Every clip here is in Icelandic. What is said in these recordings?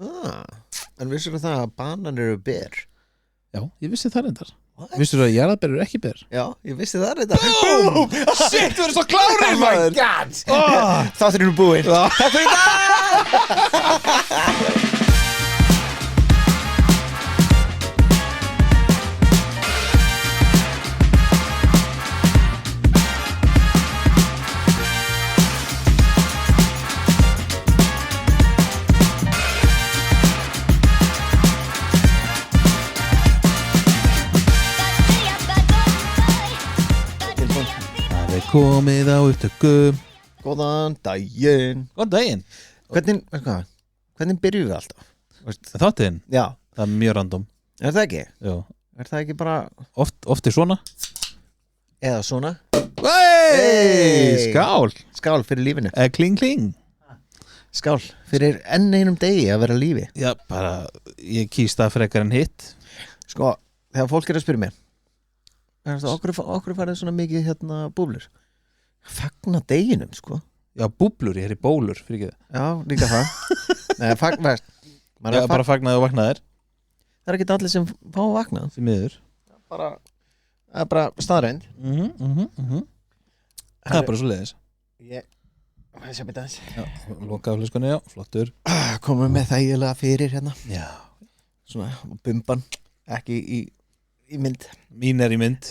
En vissir það að banan eru ber? Já, ég vissi það reyndar. Vissir að jarðaber eru ekki ber? Já, ég vissi það reyndar. Boom! Shit, þú eru svo klárið, maður! God! Þáttur eru búinn. Takk fyrir það! Komið á upptöku. Góðan daginn. Góðan daginn. Hvernig byrjum við alltaf? Þáttinn? Já. Það er mjög random. Er það ekki? Já. Er það ekki bara Oft er svona. Eða svona? Hey! Skál. Skál fyrir lífinu. Kling kling. Skál fyrir enn einum degi að vera lífi. Já, bara ég kýst það frekar en hitt. Sko, þegar fólk er að spyrja mig okkur farið svona mikið búblur. Fagna deginum, sko. Já, búblur, ég í bólur, fyrir ekki það. Já, líka það. Nei, fagnaðist. Já, bara fagnaði og vaknaðir. Það er ekki allir sem fá að vakna. Því miður. Það er bara staðreind. Það er bara svo leiðis. Ég sé mér það. Já, lokaðu hluskunni, já, flottur. Komum með þægilega fyrir hérna. Já. Svona, bumban, ekki í mynd. Mín í mynd.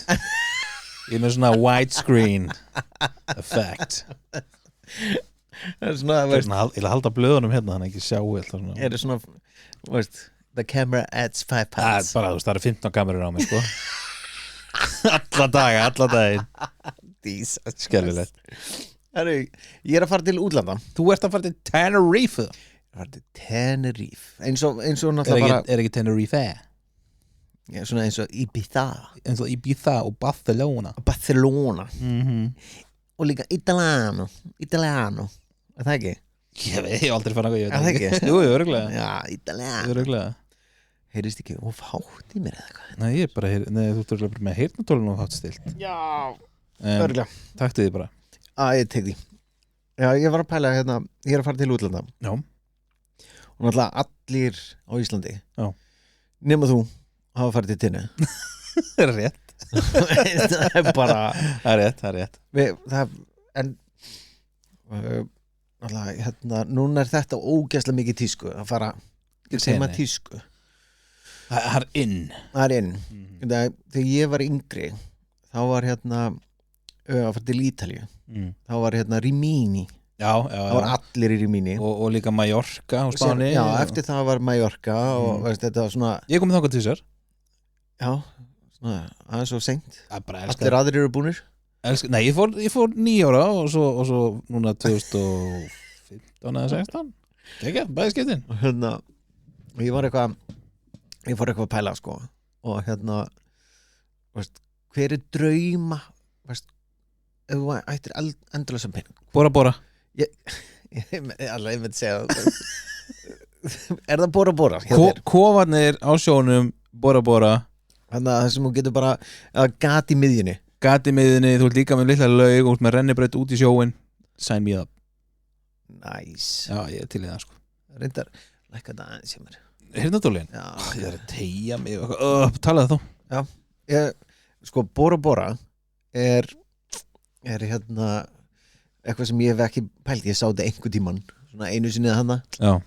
Ég með svona widescreen effect. Það er svona, ég vil halda blöðunum hérna, þannig ekki sjá alltaf svona. Er það svona, the camera adds 5 pounds. Það eru 15 kamerur á mig, sko. alla daginn. Skelfilegt. Ég er að fara til útlanda. Þú ert að fara til Tenerife. Ég er að fara til Tenerife. Eins og náttúrulega bara. Er ekki Tenerife? Já, svona eins og Ibiza. Eins og Ibiza og Barcelona. Og líka Italiano. Er það ekki? Ég hef aldrei fann að Er það ekki? Jú, öruglega. Já, Italiano. Öruglega. Heyrist ekki hátt í mér eða eitthvað? Nei, ég er bara, þú ert bara með heyrnartólinu og hátt stilt. Já, öruglega. Taktu því bara. Ég tek því. Já, ég var að pæla ég er að fara til útlanda. Já. Og náttúrulega allir á Íslandi. Já. Nema þú hafa farið til Tinnu. Það er rétt. Það er bara Það er rétt. En náttúrulega, núna er þetta ógeðslega mikið tísku að fara sem að tísku. Það er inn. Þegar ég var yngri þá var að fara til Ítalíu. Þá var Rimini. Já. Það var allir í Rimini. Og líka Mallorca á Spáni. Já, eftir það var Mallorca og þetta var svona. Ég kom þangað til þessar. Já, svona aðeins og seint. Allir aðrir eru búnir. Nei, ég fór 9 ára og svo núna 2015 eða 16. Ekki, bæði skiptin. Og ég fór eitthvað að pæla, sko. Og hver er drauma ef þú ættir endurlausan pening? Bora. Ég myndi segja er það Bora? Kofarnir á sjónum, Bora. Þannig að það sem þú getur bara gat í miðjunni, þú ert líka með litla laug og með rennibraut út í sjóin. Sign me up. Nice. Já, ég til í það, sko. Reyndar, lækka það aðeins hjá mér. Heyrnartólin? Já. Ég er að teygja mig. Talaðu þú. Já, sko, Bora er eitthvað sem ég hef ekki pælt. Ég sá þetta einhver tímann, svona einu sinni þarna. Já.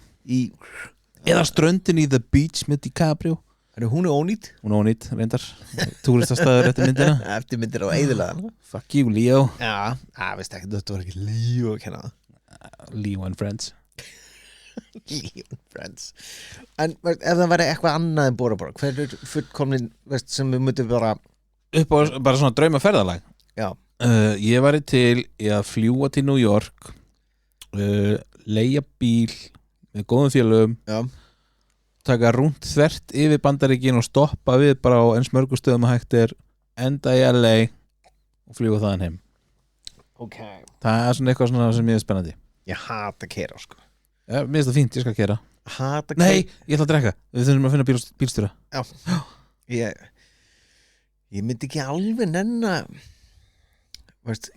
Eða ströndin í The Beach með DiCaprio. Hún er ónýtt. Reyndar. Túristastæður eftir myndina. Eftir myndir á eyðilega. Fuck you, Leo. Já, veist ekki, þetta var ekki Leo að kenna það. Leo and Friends. Leo and Friends. En ef það væri eitthvað annað en Bora, hver er fullkomnin sem við myndum bara svona draumaferðalag? Já. Ég væri til að fljúga til New York, leigja bíl með góðum félögum. Já. Taka rúnt þvert yfir Bandaríkin og stoppa við bara á eins mörgum stöðum að hægt er, enda í LA og fljúga þaðan heim. Okay. Það er svona eitthvað svona sem ég er spennandi. Ég hata að keyra, sko. Já, mér finnst það fínt, ég skal keyra. Hata Nei, ég ætla að drekka. Við þurfum að finna bílstjóra. Já. Ég myndi ekki alveg nenna.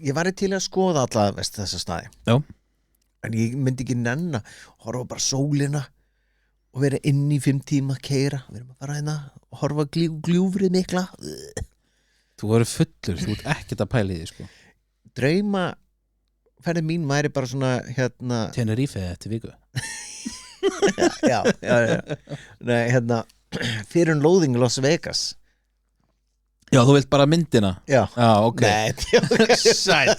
Ég væri til að skoða alla þessa staði. Já. En ég myndi ekki nenna horfa bara sólina og vera inn í 5 tíma að keyra, við erum að fara hérna og horfa gljúfrið mikla. Þú verður fullur, þú ert ekkert að pæla í því sko. Draumaferðin mín væri bara svona Tenerife eftir viku. já. Nei, fyrir lóðing Las Vegas. Já, þú vilt bara myndina? Já, ok. Nei, sæll.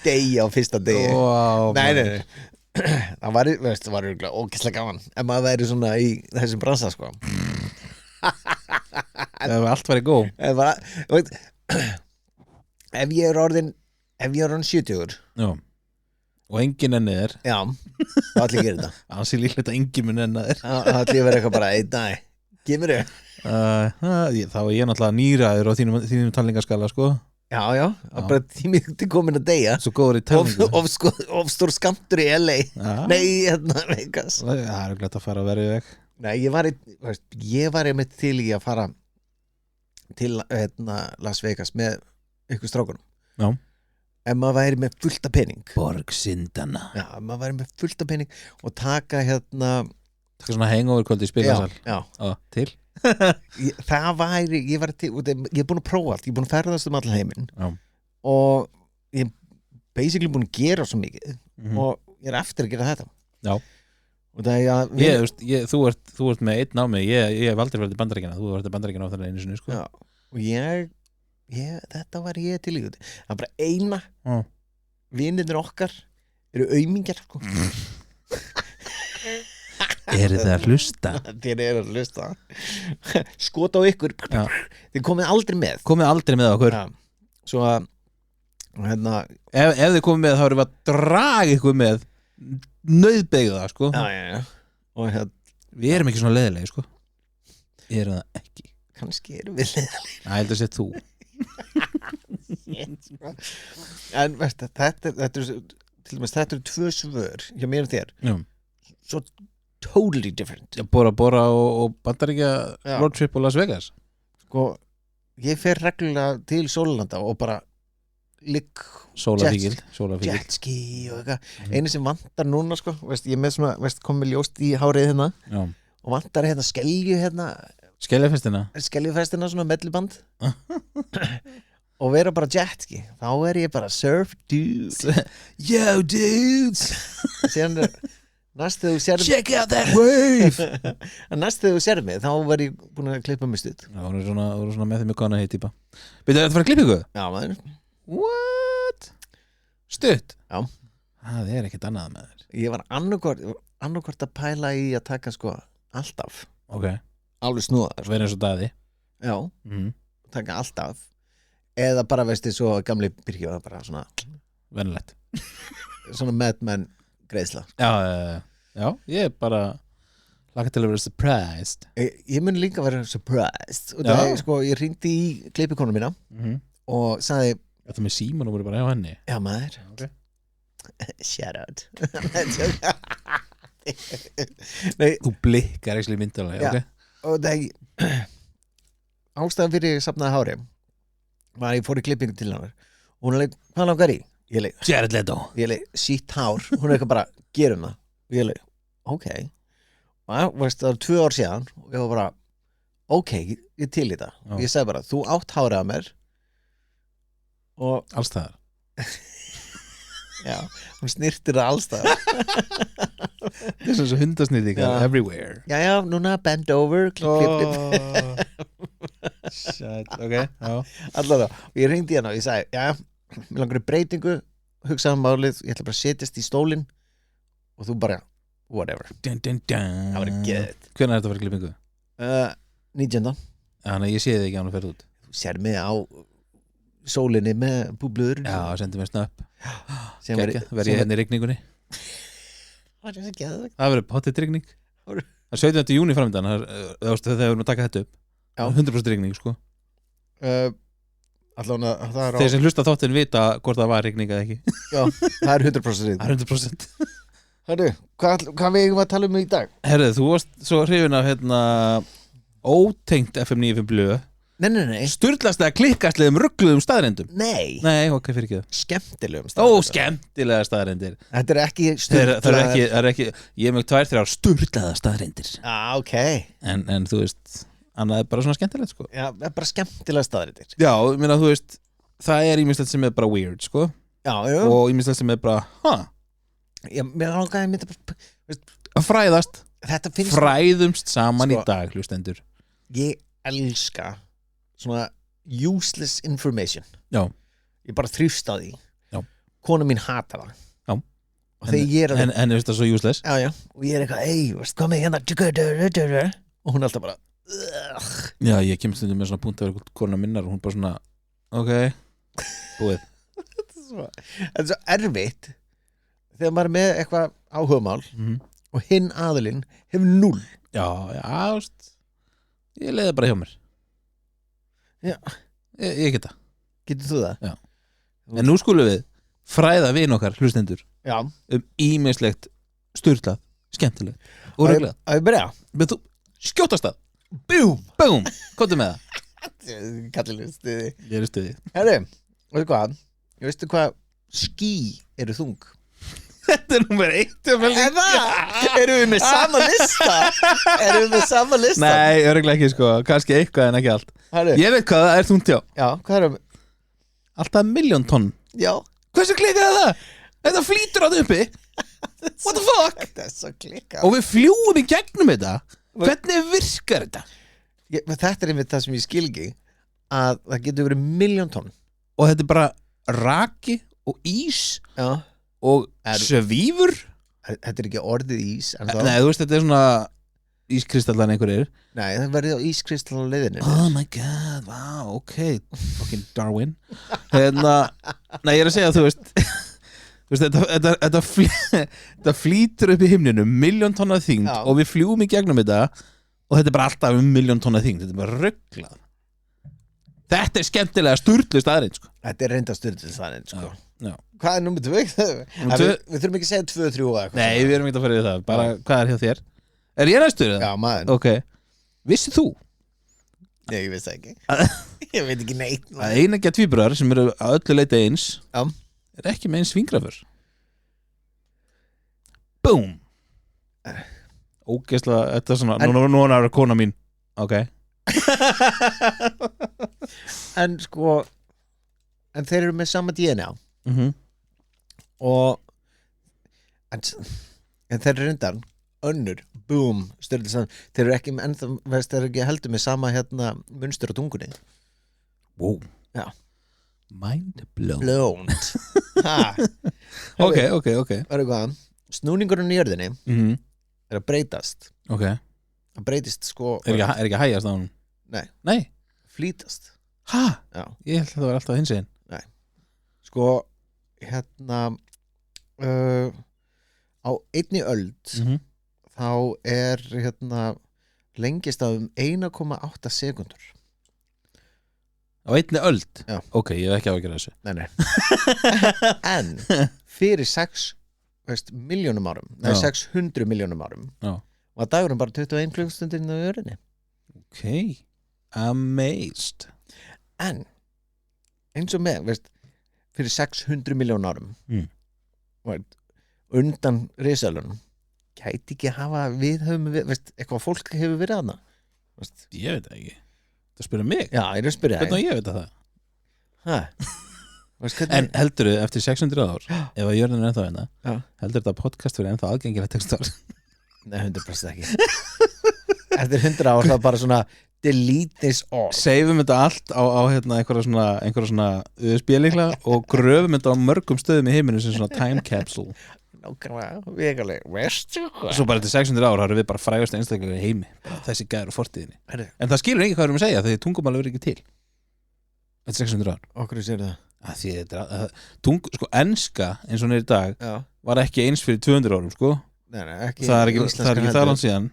Degi á fyrsta degi. Wow, nei. Það var örugglega ógeðslega gaman ef maður væri svona í þessum bransa sko. Ef allt væri góð. Ef ég er orðin 70-ur. Já. Og enginn enni þér. Já, þá ætla ég að gera þetta. Það sé líklegt að enginn mun enna þér. Þá ætla ég að vera eitthvað bara einn dag. Gimur þau? Þá er ég náttúrulega nýraður á þínum talningaskala sko. Já, bara tímið til komin að deyja. Svo góður í talningu. Of stór skammtur í LA. Nei, Vegas. Það er glætt að fara að vera í veg. Nei, ég var einmitt til í að fara til Las Vegas með ykkur strákunum. Já. Ef maður væri með fullt af pening. Borgsindana. Já, ef maður væri með fullt af pening og taka Taka svona hangover kvöldi í spilasal. Já. Til? Það væri, ég er búin að prófa allt, ég er búin að ferðast allan heiminn. Já. Og ég er basically búin að gera svo mikið og ég er eftir að gera þetta. Já. Og það er þú ert með einn á mig, ég hef aldrei verið í Bandaríkjana, þú ert í Bandaríkjana á þennan einu sinni sko. Já, og þetta var ég til í þetta. Það er bara eina vinirnir okkar eru aumingjar sko. Eru þið að hlusta? Þið eru að hlusta. Skot á ykkur. Þið komið aldrei með okkur. Já. Svo að ef þið komið með þá erum við að draga ykkur með nauðbeygða sko. Já. Og við erum ekki svona leiðilegi sko. Við erum það ekki. Kannski erum við leiðilegi. Það heldur að sé þú. En veist, þetta eru 2 svör hjá mér og þér. Já. Svo totally different. Bora og Bandaríkja roadtrip og Las Vegas. Sko, ég fer reglulega til Sólanda og bara ligg jetski og eitthvað. Einu sem vantar núna sko, veist, ég er með svona komið ljóst í hárið hérna. Já. Og vantar Skeljufestina svona melliband. Og vera bara jetski. Þá er ég bara surf dude. Yo dudes. Síðan næst þegar þú sér check out that wave. Næst þegar þú sér mig þá var ég búin að klippa mig stutt. Já, þú eru svona með þeim ykkur annað heitípa. Byrjuðu að fara að klippa ykkur? Já, maður. What? Stutt? Já. Það er ekkert annað með þér. Ég var annarkvort að pæla í að taka sko alltaf. Ok. Alveg snúðar. Verið eins og Daði. Já. Taka alltaf. Eða bara veistu svo gamli Birki var bara svona venilegt. Svona Mad Men greiðsla. Já, ég er bara laka til að vera surprised. Ég mun líka vera surprised. Og það er sko, ég hringdi í klippikonu mína og sagði þetta með síman og voru bara hjá henni. Já maður. Okay. Shout out. Nei, þú blikkar ekki myndalega. Okay. Og það ástæðan fyrir ég safnaði hári var ég fór í klippingu til hennar og hún leik, hvað langar í? Ég leik, Jared Leto. Ég leik, sítt hár hún er eitthvað bara, gerum það og ég leik, ok og veist, það var 2 ár síðan og ég var bara ok, ég til í það ég segi bara, þú átt hárið að mér og alls það já, hún snirtir það alls það það er svona hundasnýrtingar everywhere já, núna bend over ok, já allavega, og ég ringdi hérna og ég sagði já, mér langar í breytingu hugsaði málið, ég ætla bara að setjast í stólinn og þú bara, whatever það var ekki geðið hvernig er þetta að fara klippingu? 19. Þannig að ég sé þig ekki án að ferða út þú sér mig á sólinni með búblur já, sendi mér snöpp verð ég hérna í rigningunni það verður potið rigning það er 17. júni framöndan þegar við erum að taka þetta upp 100% rigning sko þeir sem hlusta þáttinn vita hvort það var rigning eða ekki já, það er 100% Herru, hvað við eigum að tala um í dag? Herru, þú varst svo hrifin af ótengt FM 95 blöð Nei. Sturlastlega klikkastlegum ruggluðum staðrendum Nei, ok, fyrir ekki skemmtilegum skemmtilega staðrendir Þetta er ekki Það er ekki ég er með 2-3 sturlaða staðrendir ok en þú veist, annað er bara svona skemmtilegt sko. Já, það er bara skemmtilega staðrendir Já, minna, þú veist, það er ímislegt sem er bara weird, sko Já, og ímislegt sem er bara, mér langaði að að fræðast Þetta finnst fræðumst saman í dag, hlustendur Ég elska svona useless information Já. Ég bara þrýfst á því Já. Kona mín hatar það Já. Og þegar ég er en er þetta svo useless Já, og ég er eitthvað, veist hvað með hérna og hún er alltaf bara Já, ég kemur stundum með svona punkt af kona minnar og hún bara svona, ok búið Þetta er svo erfitt þegar maður er með eitthvað áhugamál og hinn aðilinn hefur 0 Já, veist ég leiði bara hjá mér Já. Ég geta Getur þú það? Já. En nú skulum við fræða vin okkar hlustendur Já. Ýmislegt sturlað, skemmtilegt og reglað. Að ég byrja? Men þú skjótast það. Búm, komdu með það. Kallilega stuði. Ég er í stuði. Herru, veistu hvað ský eru þung? Þetta er númer 1 Erum við með sama lista? Nei, örugglega ekki sko. Kannski eitthvað en ekki allt. Herru. Ég veit hvað það er þungt, já. Já, hvað erum við? Alltaf 1.000.000 tonn. Já. Hversu klikkað er það? Þetta flýtur að uppi. What the fuck? Þetta er svo klikkað. Og við fljúum í gegnum þetta. Hvernig virkar þetta? Þetta er einmitt það sem ég skil ekki að það getur verið 1.000.000 tonn. Og þetta er bara raki og ís. Já. Og svífur. Þetta er ekki orðið ís Nei, þú veist, þetta er svona ískristallan einhverjir. Nei, það verður á ískristallan leiðinni. Oh my god, wow, ok fucking Darwin. Nei, ég er að segja, þú veist þetta flýtur upp í himninum 1.000.000 tonna þyngd. Já. Og við fljúum í gegnum þetta og þetta er bara alltaf 1.000.000 tonna þyngd. Þetta er bara rugglað. Þetta er skemmtilega sturlu staðreind sko. Þetta er reynda sturlu staðreind sko. Já. Hvað er nummer 2? Við þurfum ekki að segja 2, 3 og eitthvað. Nei, við erum ekki að fara í það. Bara, hvað er hjá þér? Er ég næstur? Já, maður. Ok. Vissið þú? Nei, ég vissi ekki. Ég veit ekki neitt. Að eineggja tvíburar sem eru að öllu leita eins er ekki með eins fingraför. Boom. Ógeðslega, þetta er svona nú er það kona mín. Ok. En þeir eru með sama DNA. Og en þeir eru reyndar önnur, boom, styrlisann. Þeir eru ekki ennþá, veist, þeir eru ekki heldur með sama munstur á tungunni. Wow. Já. Mind blown. Ok. Verður hvað? Snúningurinn í jörðinni er að breytast. Ok. Það breytist sko. Er ekki að hægjast á hún? Nei. Flýtast. Ha? Já. Ég held að það var alltaf hinsegin. Nei. Sko, á einni öld þá er lengist af 1,8 sekundur. Á einni öld? Já. Ok, ég hef ekki á að gera þessu. Nei. En fyrir 6 miljónum árum, nei 600 miljónum árum var dagurinn bara 21 klukkustundir inn á jörðinni. Ok, amazed. En eins og með, veist, fyrir 600 miljón árum undan risalunum gæti ekki hafa veist, eitthvað fólk hefur verið þarna. Ég veit það ekki. Það spyrir mig? Já, ég er að spyrja það. Hvernig ég veit það? Veist, en heldur þau eftir 600 ár ef að jörðin er ennþá hérna heldur þetta podcast verið ennþá aðgengilegt textar? Nei, 100% ekki. Eftir 100 ár það er bara svona delete this all. Seifum þetta allt á einhverja svona USB-líkla og gröfum þetta á mörgum stöðum í heiminu sem svona time capsule. Nákvæmlega, veistu hvað? Svo bara eftir 600 ár har við bara frægast einstaklega í heimi, þessi gæður og fortíðinni. En það skilur ekki hvað við erum að segja þegar tungumál verður ekki til eftir 600 ár. Okkur sér það? Því þetta sko, enska eins og hún er í dag var ekki eins fyrir 200 árum sko. Nei, ekki það er ekki það langt síðan.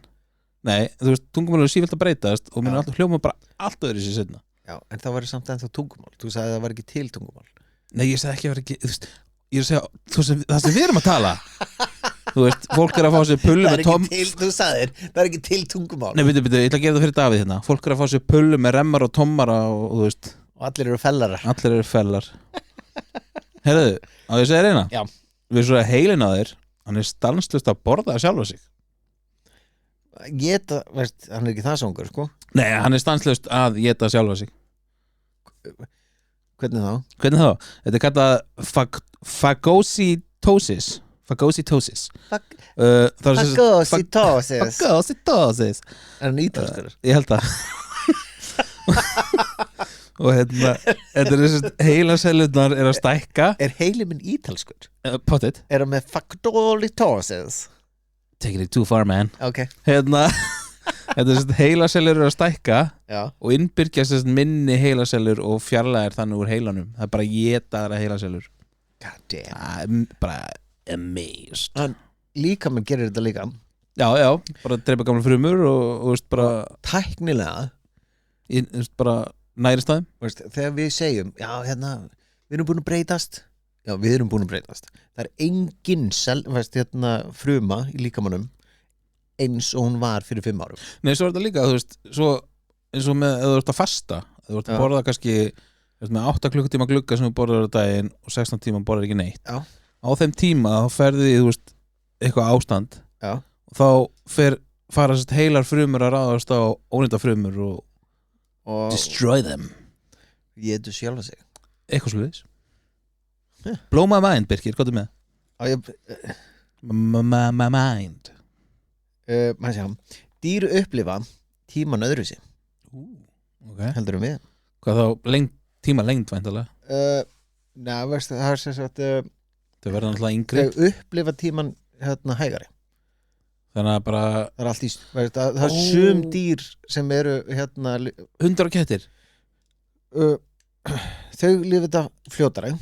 Nei, þú veist, tungumál er sífellt að breytast og mér alltaf hljóma bara allt öðru sér setna. Já, en það var samt ennþá tungumál. Þú sagði að það var ekki til tungumál. Nei, ég sagði ekki að það var ekki, ég er að segja það sem við erum að tala Þú veist, fólk að fá sér pullu með tom Þú sagðir, það ekki til tungumál. Nei, byrju, ég ætla að gera það fyrir Davíð hérna. Fólk að fá sér pullu með remmar og tommara og þú veist, Og allir eru fellarar. allir eru fellar Herðu, á ég að segja reyna Já. Við svo að heilin á þér hann er stanslust að borða sjálfa sig Geta, veist, hann er ekki það songur, sko. Nei, hann er stanslust að geta sjálfa sig Hvernig þá? Hvernig þá? Þetta er kallað phagocytosis Phagocytosis Phagocytosis. Phagocytosis Er hann ítalskur? Ég held að og hérna þetta er þess að heilasellurnar er að stækka Er heili minn ítalskur? Pottit Er hann með phagocytosis? Taking it too far man Ok. Hérna þetta er þess að heilasellur eru að stækka Já. og innbyrgjast þess minni heilasellur og fjarlægir þannig úr heilanum það er bara getaðara heilasellur God damn. bara amazed Líka mér gerir þetta líka. já, bara dreipa gamla frumur og veist bara, Tæknilega, veist, bara nærist aðeim veist, þegar við segjum, já, hérna, við erum búin að breytast. Já, við erum búin að breytast. Það er engin veist, hérna, fruma í líkamannum eins og hún var fyrir 5 árum. Nei, svo er þetta líka, þú veist, svo eins og með, ef þú ert að fasta ef þú ert að borða kannski veist, með 8 klukkutíma glugga sem þú borðar á daginn og 16 tíma borðar ekki neitt Já. á þeim tíma þá ferði þú veist, eitthvað ástand Já. og þá fara sérst heilar frumur að ráðast á ónýta frumur og destroy them Ég hefði sjálfa sig. eitthvað sluðis blow my mind, Birkir, hvað er með? My mind Maður sé hann. Dýr upplifa tíman öðruvísi. Okay. Heldur við? Hvað þá, tíma lengd væntalega? Nei, veist, það er sem sagt þau verða náttúrulega yngri þau upplifa tíman hérna hægari. þannig að bara Það er allt í, veist, það er sum dýr sem eru hérna hundar og kettir þau lifa þetta fljótara.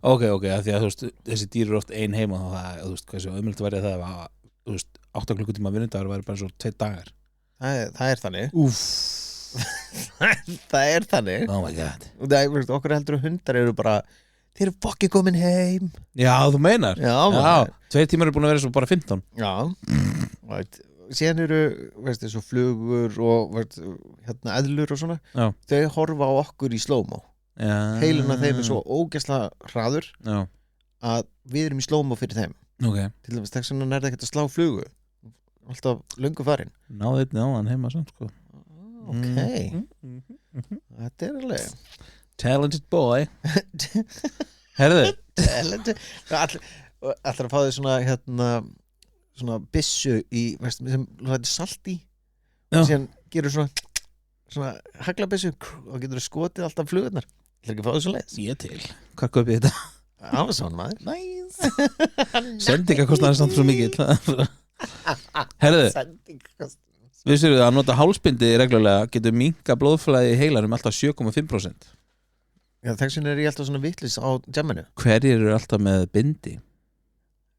ok, af því að þú veist, þessi dýr eru oft ein heima og það, þú veist, hversu ömulegt væri það að þú veist, 8 klukkutíma vinnudagur væri bara svo 2 dagar Það er þannig. Úff Það er þannig. Oh my god Og það er, veist, okkur heldur að hundar eru bara þeir eru fokki komin heim. Já, þú meinar? Já, maður. 2 tímar eru búin að vera svo bara 15 Já. Right. Síðan eru, veist, þessu flugur og veist, hérna eðlur og svona. Já. Þau horfa á okkur í slow-mo. Heilin að þeim er svo ógeðslega hraður að við erum í slow-mo fyrir þeim. Okay. Til dæmis þess vegna er það ekkert að slá flugu. Alltaf löngu farin. Náðu einnig á hann heima samt sko. Ok. Þetta er alveg Talented boy. Herðu Ætlar að fá þig svona hérna svona byssu í veist, sem hættir salt í og síðan gerur svona haglabyssu og getur skotið alltaf flugurnar. Ætlar ekki að fá þig svo leiðis? Ég til. Hvað kaupið þetta? Amazon maður. Nice. Sendingakostnaður samt svo mikill. Herðu vissir við að nota hálsbindi reglulega getur minnka blóðflæði í heilanum alltaf 7,5%. Já, þess vegna er ég alltaf svona vitlis á jamminu. Hverjir eru alltaf með bindi?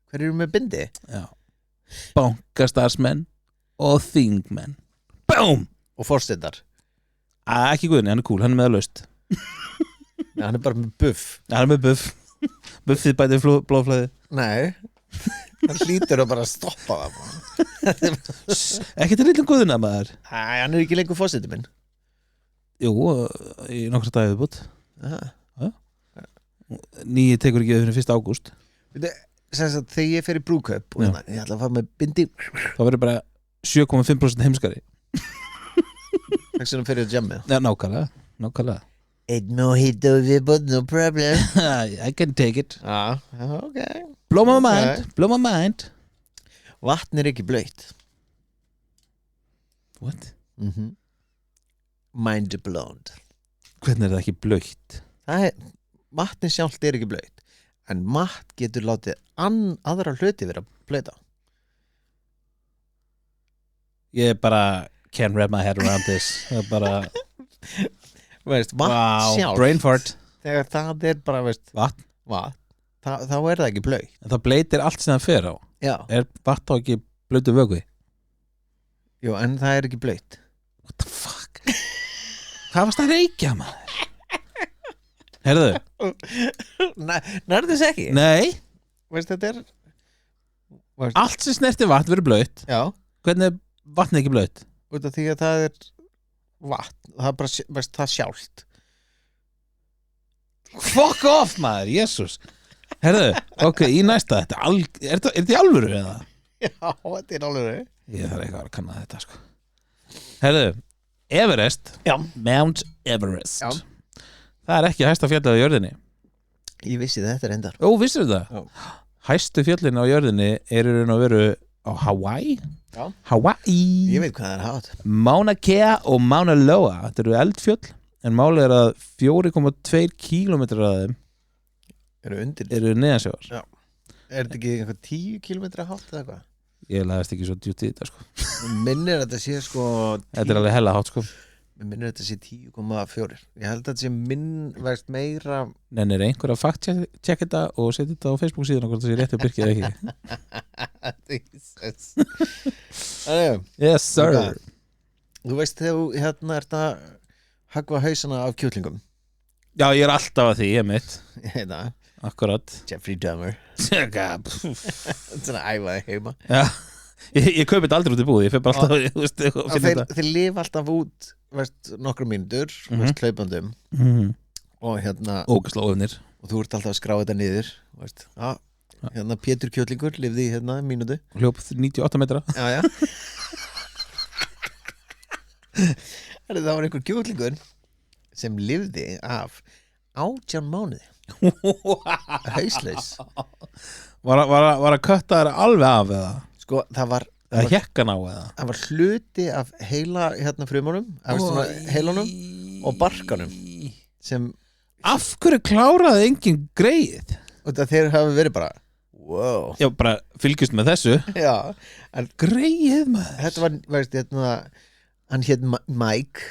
Hverjir eru með bindi? Já. Bankastarsmenn og þingmenn. Búm! Og forstendar. Ekki Guðni, hann er cool, hann er með laust. Nei, hann er bara með buff. Hann er með buff. Buffið bætið blóðflæði. Nei, hann hlýtur að bara stoppa það. Ekki til lillum Guðna maður. Æ, hann er ekki lengur forsendi minn. Jú, í nokkra dagið bútt. Nýi tekur ekki fyrir 1. ágúst. Þegar ég fer í brúköp og ég ætla að fara með bindi, þá verður bara 7,5% heimskari. þess vegna fer ég að jammi. Já, nákvæmlega. Einn mojito viðbútt, no problem. I can take it. Ok. Blow my mind. Vatn er ekki blautt. What? Mind blown. Hvernig er það ekki blautt? Vatni sjálft er ekki blautt, en mat getur látið aðra hluti vera blauta. Ég bara can't wrap my head around this. Það er bara veist, vatn sjálft, brain fart. þegar það er bara veist, vatn, þá er það ekki blautt. en það bleitir allt sem það fer á. Já. Er vatn þá ekki blautu vökvi? Jú, en það er ekki blautt. What the fuck? Hvað varst að reykja maður? Herðu? Nærðu þess ekki? Nei. Veist, þetta er Allt sem snerti vatn verður blautt. Já. Hvernig er vatnið ekki blautt? Út af því að það er vatn, það er bara það sjálft. Fuck off maður, Jesus. Herðu, ok, í næsta er þetta í alvöru eða? Já, þetta er alvöru. Ég þarf eitthvað að kanna þetta sko. Herðu, Everest. Já. Mount Everest. Já. Það er ekki hæsta fjallið á jörðinni. Ég vissi þetta reyndar. Ó, vissir það? Já. Hæstu fjöllin á jörðinni eru raun og veru á Hawaii. Já. Hawaii. Ég veit hvað það er hát. Mauna Kea og Mauna Loa. Þetta eru eldfjöll, en málið er að 4,2 kílómetrar af þeim eru neðansjávar. Já. Er þetta ekki eitthvað 10 kílómetra hátt eða eitthvað? Ég lagðist ekki svo djúpt í þetta sko. Minnir þetta sé sko 10... Þetta er alveg hella hátt sko. Minnir þetta sé 10,4. Ég held að þetta sé veist meira. Nennir einhver að fact-check þetta og setja þetta á Facebook síðan hvort það sé rétt að byrkja eða ekki. Yes sir. Þú veist þegar þú hérna ert að höggva hausana af kjúklingum. Já, ég er alltaf að því, ég mitt. Ég heit það. Akkurat. Jeffrey Dahmer. Svona æfaði heima. Já, ég kaupi þetta aldrei út í búð. Ég fyrir bara alltaf Þeir lifa alltaf út nokkru mínútur hlaupandum og hérna ógeðslega og þú ert alltaf að skrá þetta niður hérna Pétur Kjúklingur lifði í hérna mínútu hljóp 98 metra. Já Það var einhver kjúklingur sem lifði af 18 mánuði hauslaus. Var að kötta þær alveg af eða? Sko það var hekkan á eða? Það var hluti af heila hérna frumunum heilunum og barkanum sem af hverju kláraði engin greið? Og það þeir hafi verið bara wow. Já, bara fylgjast með þessu. Já, en greið maður. Þetta var, veist, hérna hann hét Mike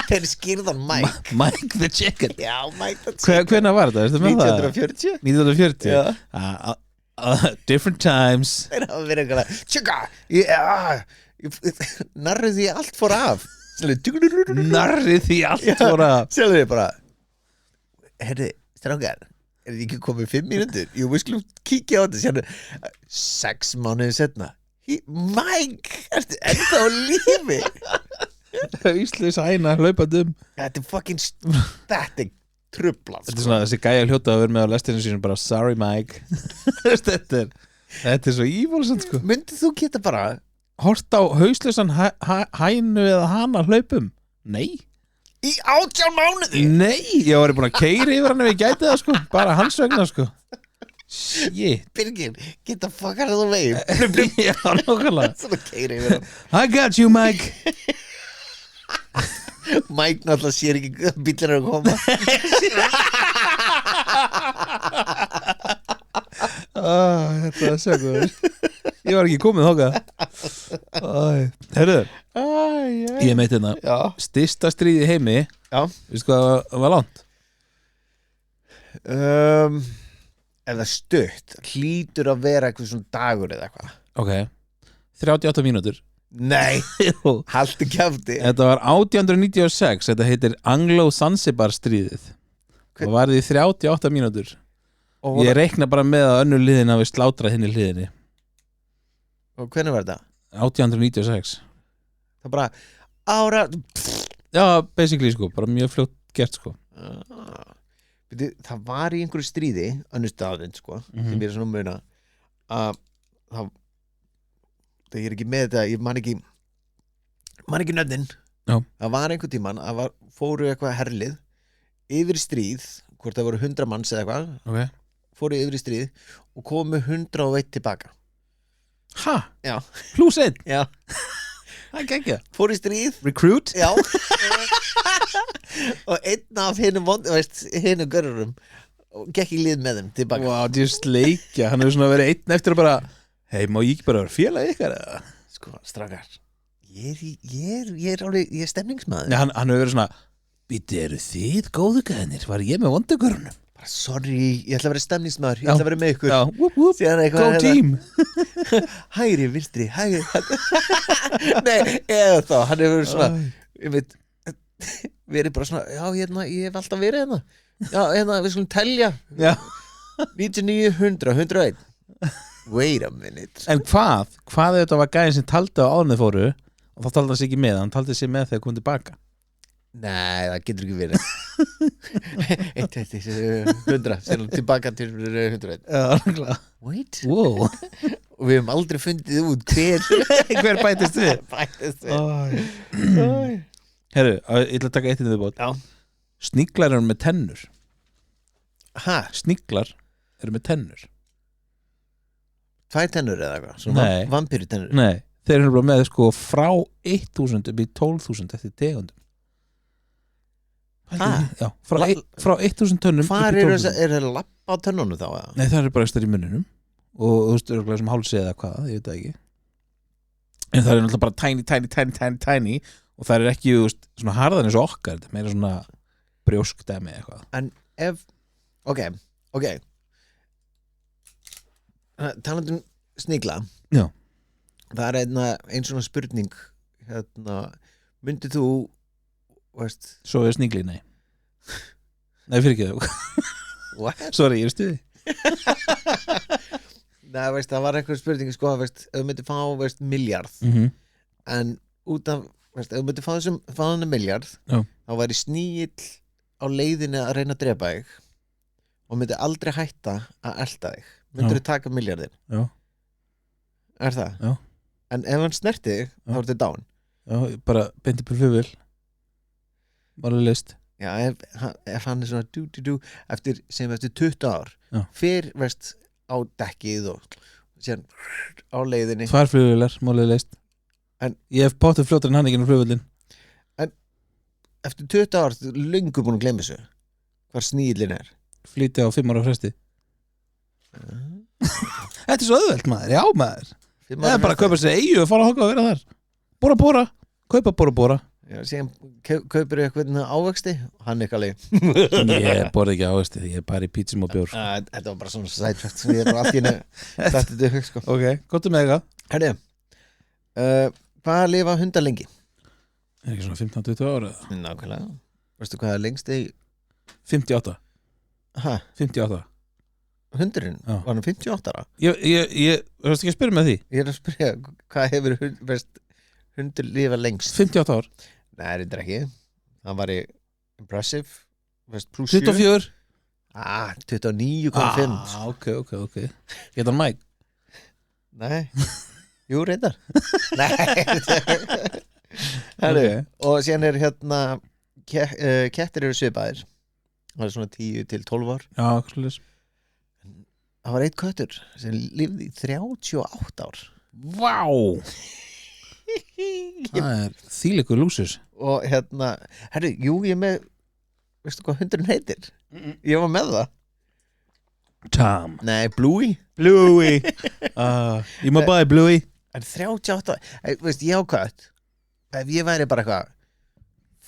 þeir skýrðan Mike Mike the Chicken. Já, Mike the Chicken. Hvenær var þetta? 1940? 1940? Já. Different times. Þeir hafa verið eitthvað Tjaka narrið því allt fór af narrið því allt fór af. Sjálfur þið bara herri, strákar er þið ekki komið 5 mínútur? Jú, við skulum kíkja á þetta sjálfur 6 mánuðið setna Mike, ertu ennþá á lífi? Íslis hæna hlaupandi Þetta er fucking static trubla. Þetta er svona þessi gæja hljóta að vera með á lestinni sínum bara sorry Mike. Þetta er svo ívolsamt sko. Myndið þú geta bara hort á hauslausan hænu eða hana hlaupum? Nei. Í 18 mánuði? Nei, ég var búin að keyra yfir hann ef ég gæti það sko. Bara hans vegna sko. Shit. Birgir, geta fuckar það veginn. Já, nákvæmlega. Svona keyra yfir hann. I got you Mike. Mike náttúrulega sér ekki bílar að koma. Þetta er sögur. Ég var ekki komið þókað. Herru, ég meit hérna styrsta stríð í heimi. Já. Veistu hvað það var langt? Ef það stutt hlýtur að vera eitthvað svona dagur eða eitthvað. Ok, 38 mínútur. Nei, haltu kjafti. Þetta var 1896. Þetta heitir Anglo-Zanzibar stríðið. Það varði í 38 mínútur. Ég reikna bara með að önnur liðin hafi slátrað hinni liðinni. Og hvernig var þetta? 1896. Það bara ára. Já, basically sko, bara mjög fljótt gert sko. Það var í einhverju stríði önnur staðinn sko, sem ég er svona muna að það ég er ekki með þetta, ég man ekki nöfnin. Já. Það var einhver tíman að fóru eitthvað herlið yfir í stríð, hvort það voru 100 manns eða eitthvað. Okay. Fóru yfir í stríð og komu 101 tilbaka. Ha? Já. Plus 1? Já. Það er ekki. Fóru í stríð. Recruit? Já. Og einn af hinu görrurum gekk í lið með þeim tilbaka. Wow, það er sleikja. Hann hefur svona verið einn eftir að bara hei, má ég ekki bara vera félag ykkar eða? Sko, strákar ég er stemningsmaður. Nei, hann hefur verið svona býttu, eru þið góðu gæðinir? Var ég með vondugörunum? Bara sorry, ég ætla að vera stemningsmaður. Ég ætla að vera með ykkur. Já, whoop, whoop. Go team. Hægri, vinstri, hægri. Nei, eða þá hann hefur verið svona ég veit, verið bara svona já, hérna, ég hef alltaf verið hérna. Já, hérna, við skulum telja. Já. 99, 100, 101 Wait a minute. En hvað ef þetta var gæðin sem taldi á áðunni fóru og þá taldi hann sig ekki með, hann taldi sig með þegar komið tilbaka? Nei, það getur ekki verið 100 sem tilbaka til 100. Já, Wait, wow. og við hefum aldrei fundið út hver bætist við? Herru, ég ætla að taka eitt inn í viðbót. Já. Sniglar eru með tennur. Ha? Sniglar eru með tennur. 2 tennur eða eitthvað? Svona vampíru tennur? Nei, þeir eru bara með sko frá 1000 upp í 12.000 eftir tegundum. Já, frá 1000 tönnum. Hvar eru það lapp á tönnunum þá? Eða? Nei, það eru bara stöður í munninum og þú veist, örgulega sem hálsið eða hvað, ég veit það ekki. En það er náttúrulega bara tiny og það er ekki, þú veist, svona harðan eins og okkar, þetta er meira svona brjóskdæmi eitthvað. En ef, ok talandi snigla. Já. Það er ein svona spurning myndið þú veist, svo er snigli, nei fyrir ekki það. What? Sorry, ég er stuði. Nei, veist, það var eitthvað spurning sko, veist, ef þú myndir fá, veist, miljard en út af, veist, ef þú myndir fá hann miljard, þá væri sníill á leiðinni að reyna að drepa þig og myndir aldrei hætta að elta þig. Myndir þú taka miljardin? Já. Er það? Já. En ef hann snerti þig, þá er þetta dáin. Já, bara beint upp í flugvél. Bara list. Já, ef hann er svona eftir 20 ár fyrr, veist, á dekkið og síðan á leiðinni. 2 flugvélar, málið list. En ég hef potið fljótar en hann ekki inn á flugvélin. En eftir 20 ár löngu búin að gleyma þessu hvar sníðlinn er. Flýti á 5 ára fresti. Þetta er svo auðvelt, maður. Já, maður. Það er bara að kaupa sér eyju og fara að hokka og vera þar. Bora. Kaupa bora. Já, síðan kaupir ég eitthvað ávexti og hann ekki alveg. Ég borði ekki ávexti því ég er bara í pítsum og bjór. Þetta var bara svona sætrætt sem ég er bara allt í henni þetta þetta sko. Ok, gott með eitthvað. Herri, hvað lifa hundar lengi? Er ekki svona 15-20 ára? Nákvæmlega. Veistu hvað er lengst í? 58. Hæ? 58. Hundurinn? Já. Var hann 58 ára? Ég veist ekki að spyrja með því. Ég er að spyrja, hvað hefur hundur lifa lengst? 58 ár. Nei, þetta er ekki. Það var impressive. Plus 24. 29,5. Ok. Geta hann Mike? Nei. Jú, reyndar. Nei. Okay. Og síðan er kettir eru svipaðir. Það er svona 10 til 12 ár. Já, hvernig? Það var 1 köttur sem lifði í 38 ár. Vá! Það er þvílíkur lúsus. Og herru, jú, ég með, veistu hvað hundurinn heitir? Ég var með það. Tom. Nei, Bluey. Ég má bæði Bluey. En 38, veist, ég á kött. Ef ég væri bara eitthvað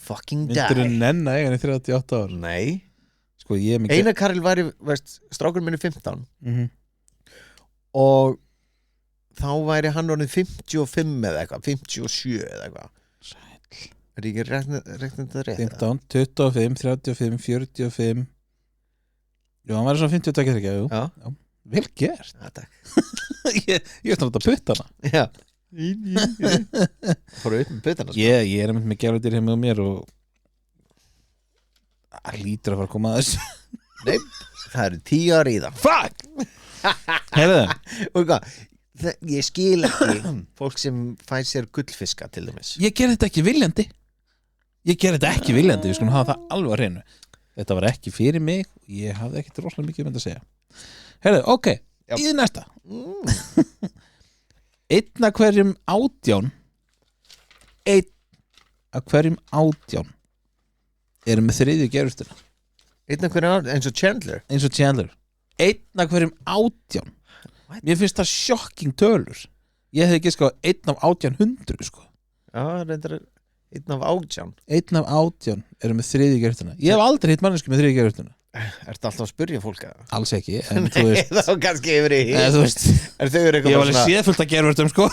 fucking die. Myndirðu nenna eigan í 38 ár? Nei. Sko, ég mikið. Einar Karel væri, veist, strákurinn minn er 15. Og þá væri hann orðin 55 eða eitthvað, 57 eða eitthvað. Sæll. Er ég ekki reiknað það rétt? 15, 25, 35, 45. Jú, hann væri svona 50 takkir ekki, jú. Já. Vel gert. Já, takk. Ég er náttúrulega að putta hana. Já. Fóru upp með puttana sko. Ég er einmitt með gælutir heim með mér og það lítur að fara að koma að þessu. Nei, það eru 10 ára í það. Fuck! Heyrðu það? Og hvað, ég skil ekki fólk sem fær sér gullfiska til dæmis. Ég ger þetta ekki viljandi. Við skulum hafa það alveg að hreinu. Þetta var ekki fyrir mig. Ég hafði ekkert rosalega mikið að segja. Heyrðu, ok, í því næsta. 1 af hverjum 18 eru með 3. gerustuna. 1 af hverjum 18, eins og Chandler. 1 af hverjum 18. What? Mér finnst það shocking tölur. Ég hefði ekki sko 1 af 1800 sko. Já, reyndar 1 af 18. 1 af 18 eru með 3. gerustuna. Ég hef aldrei hitt manneski með 3. gerustuna. Ertu alltaf að spyrja fólk að? Alls ekki, en þú Nei, veist. þá kannski yfir í Þú veist, En þau eru ég var alveg séð fullt að gerustum sko.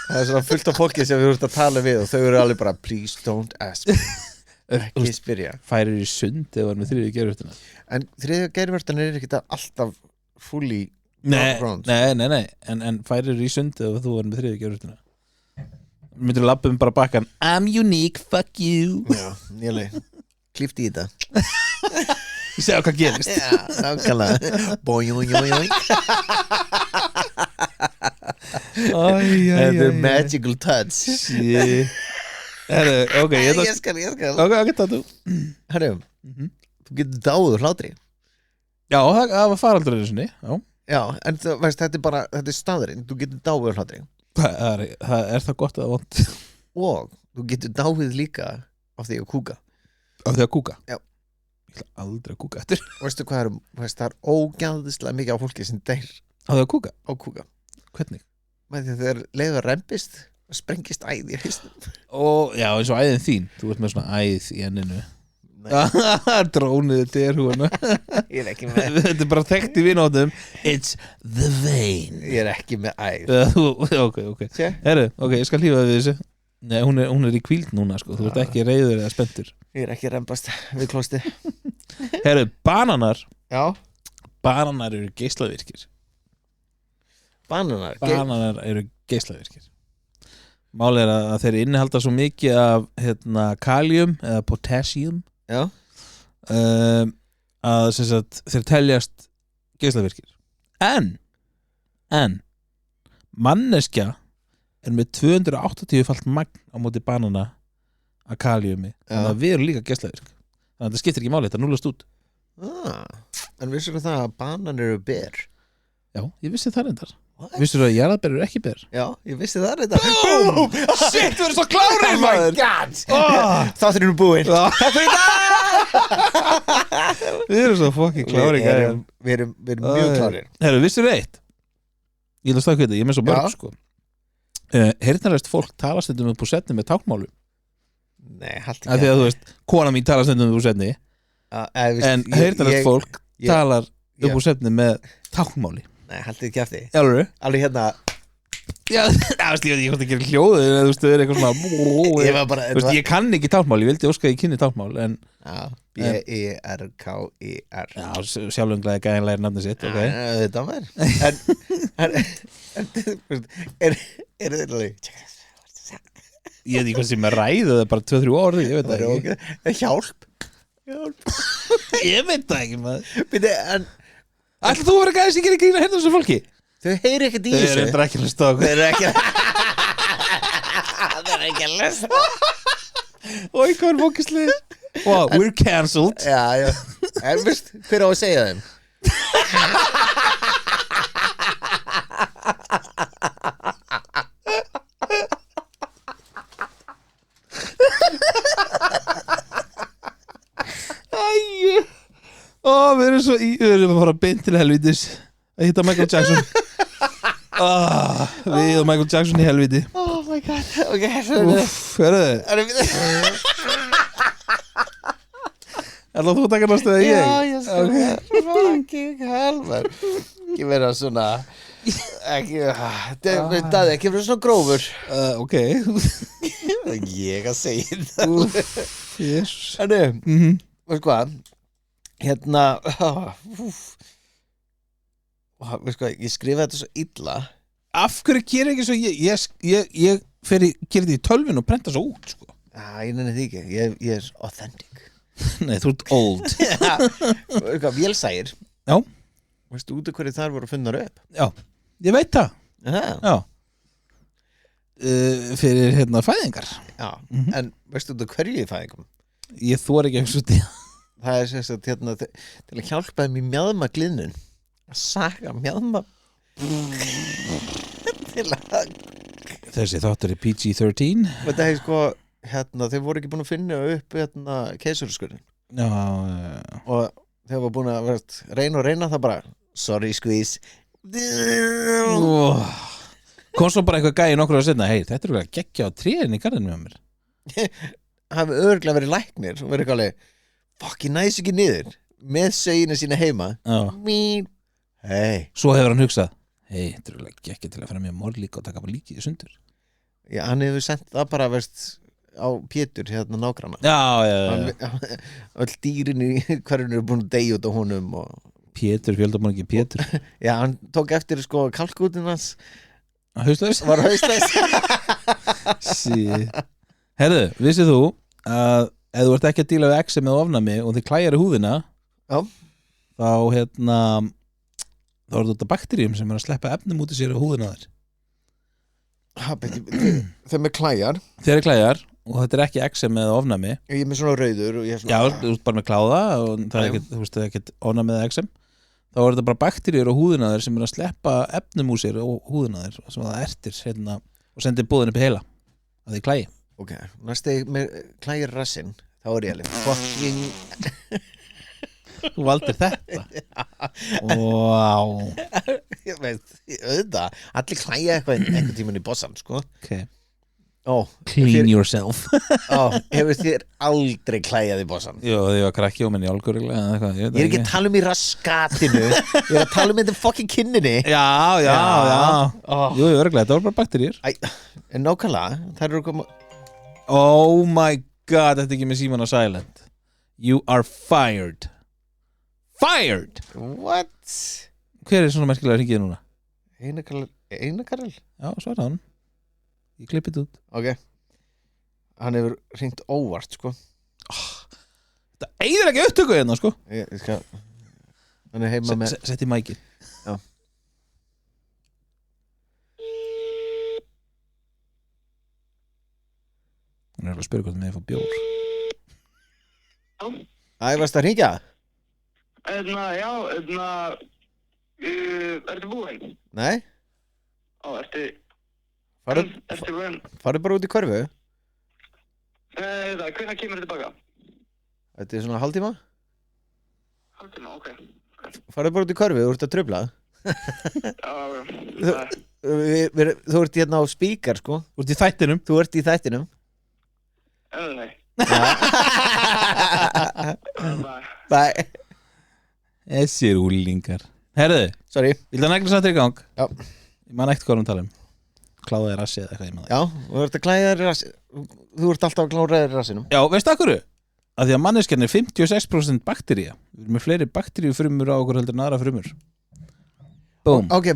Það er svona fullt af fólki sem við vorum að tala við og þau eru alveg bara, please don't ask me. Ekki spyrja. Færir í sund eða var með 3. gerustuna. En 3. gerustuna er ekki alltaf fully Nei en færir í sund ef þú verður með þriðju gjörurtina myndir lappum bara bakkan I'm unique, fuck you Já, nýlega klífti í þetta Ég segja hvað gerist Já, nákvæmlega Boing The magical touch Ok, Ég skal Ok, tattu Herru, þú getur dáður hlátri Já, það var faraldur einu sinni Já, en þú veist, þetta er staðurinn Þú getur dáður hlátri Er það gott eða vont? Og þú getur dáið líka af því að kúka Af því að kúka? Já Ég ætla aldrei að kúka eftir Veistu hvað það er ógæðislega mikið á fólki sem deyr Á því að kúka? Á kúka Hvernig? Með því að þegar leiður rempist og sprengist æð í hausnum Já, eins og æðin þín Þú ert með svona æð í enninu Drónið derhúinu Ég er ekki með Þetta er bara þekkt í vináttum It's the vein Ég er ekki með æð Ok Herru, ok, ég skal hlífa við þessu Nei, hún er í kvíld núna sko. Þú ert ekki reiður eða spenntur Ég er ekki rempast við klosti Herru, bananar Já Bananar eru geislavirkir Bananar eru geislavirkir Málið er að þeir innihalda svo mikið af kalium eða potassium Já að sem sagt, þeir teljast geislavirkir en manneskja er með 280-falt magn á móti banana að kaliumi þannig að við erum líka geislavirk þannig að þetta skiptir ekki máli, þetta núlast út En vissir það að bananir eru ber? Já, ég vissi það reyndar Vissir þú að jarðarber eru ekki ber? Já, ég vissi það reyndar Boom! Shit, þú erum svo klárið Oh my god Þáttur eru búin Takk fyrir það Við erum svo fucking klárið Við erum mjög klárir Herru, vissir þú eitt? Ég ætla að stakka þetta, ég er með svo mörg sko Heyrnarlegt fólk tala stundum upp úr setni með táknmálu Nei, haldi ekki Því að þú veist, kona mín tala stundum upp úr setni En heyrnarlegt fólk talar upp úr setni með táknmáli Nei, haldi ekki eftir Alveg hérna Já, ég veit ekki hvort að gera hljóðu eða þú veist, það er eitthvað svona Ég kann ekki táknmál, ég vildi óska að ég kynni táknmál en B-E-R-K-I-R Já, sjálfunglega gæðinlega er nafnið sitt Þetta var En er þetta alveg Ég veit ekki hvað sem er ræðið það er bara 2-3 orði, ég veit það ekki Hjálp Ég veit það ekki maður En Ætli þú verið gæðis ég gerir grína hérna þessu fólki? Þau heyri ekkert í þessu Þau eru ekki að hlusta okkur Þau eru ekki að hlusta Ói, hvað er fókislið? Wow, we're cancelled Já En veist, hver á að segja þeim? Æ við erum að fara beint til helvítis að hitta Michael Jackson Við og Michael Jackson í helvíti Oh my god Ok, hörðu Ætlaðu þú að taka nástu eða ég? Já, ég skal fucking helver Ekki vera svona Ekki vera svona grófur Ok Ég að segja það Jesus Þannig, veist hvað Hérna Veist hvað, ég skrifa þetta svo illa Af hverju gerir ekki svo ég fer í gera þetta í tölvin og prenta svo út sko. Ég nenni því ekki, ég er authentic Nei, þú ert old Veist hvað, vélsægir Já Veistu út af hverju þar voru funnar upp? Já, ég veit það Já Fyrir hérna fæðingar Já, en veistu út af hverju í fæðingum? Ég þor ekki að hugsa út í Það er sem sagt hérna til að hjálpa þeim í mjaðma gliðnun að saga mjaðma til að Þessi þáttur er PG-13 Þetta er sko hérna þeir voru ekki búin að finna upp hérna keisaraskurðin Já og þeir voru búin að reyna það bara sorry squeeze Kom svo bara eitthvað gæi nokkur að setna hei þetta er ekki geggja á tréin í garðinu með mér Hafi örglega verið læknir og verið ekki alveg fuck, ég næs ekki niður með söginu sína heima mín hei Svo hefur hann hugsað hei, þetta er ekki til að fara með morlík og taka bara líkið í sundur Já, hann hefur sendt það bara veist á Pétur hérna nágranna Já öll dýrin í hverjum eru búin að deyja út á honum og Pétur, fjöldamorgin Pétur Já, hann tók eftir sko kalkútin hans Haustlaus var haustlaus. Herðu, vissið þú að ef þú ert ekki að díla við exem eða ofnæmi og þið klæjar í húðina Já. þá þá er þetta bakteríum sem er að sleppa efnum út í sér á húðina þér Þeim er klæjar Þeir eru klæjar og þetta er ekki exem eða ofnæmi Ég er með svona rauður og ég er svona... Já, þú ert bara með kláða og það er ekkert, þú veist, það er ekkert ofnæmi eða exem þá er þetta bara bakteríur á húðina þér sem er að sleppa efnum úr sér á húðina þér sem það ertir og sendir búðin upp í heila að þið klæji Ok, næst þegar með klæjar rassinn þá er ég alveg fucking Þú valdir þetta Wow Ég veit, auðvitað allir klæja eitthvað einhvern tímann í bossan sko. Okay. Clean yourself Hefur þér aldrei klæjað í bossan? Jó, því var krakki og minni álgur Ég er ekki að tala um í raskatinu Ég er að tala um þetta fucking kinninni Já Jú, örglega, þetta voru bara bakteríur En nákvæmlega, það eru koma Oh my god, þetta er ekki með síman á silent You are fired Fired What? Hver er svona merkilega hringið núna? Einakarl? Já, svara hann Ég klippið út Ok Hann hefur hringt óvart sko Þetta eigður ekki upptöku hérna sko Ég skal Hann er heima með Sett í mækið Já Hann er að spyrja hvort með að fá bjór Æ, varst að hringja? Já, ertu búinn? Nei Ertu Farðu bara út í körfu Hvenær kemur þið tilbaka? Þetta er svona hálftíma Hálftíma, ok Farðu bara út í körfu, þú ert að trufla Þú ert hérna á spíkar sko Þú ert í þættinum Þú ert í þættinum Nei Bye Þessir úlingar Herðu, Sorry vil það negla sattir í gang? Já Ég man ekkert hvað um tala Kláðaði rassi eða eitthvað ég með það Já, þú ert að klæða þér rassi Þú ert alltaf að klára þér rassinum Já, veistu af hverju? Að því að manneskjan er 56% baktería Við erum með fleiri bakteríufrumur á okkur heldur en aðra frumur Boom Ok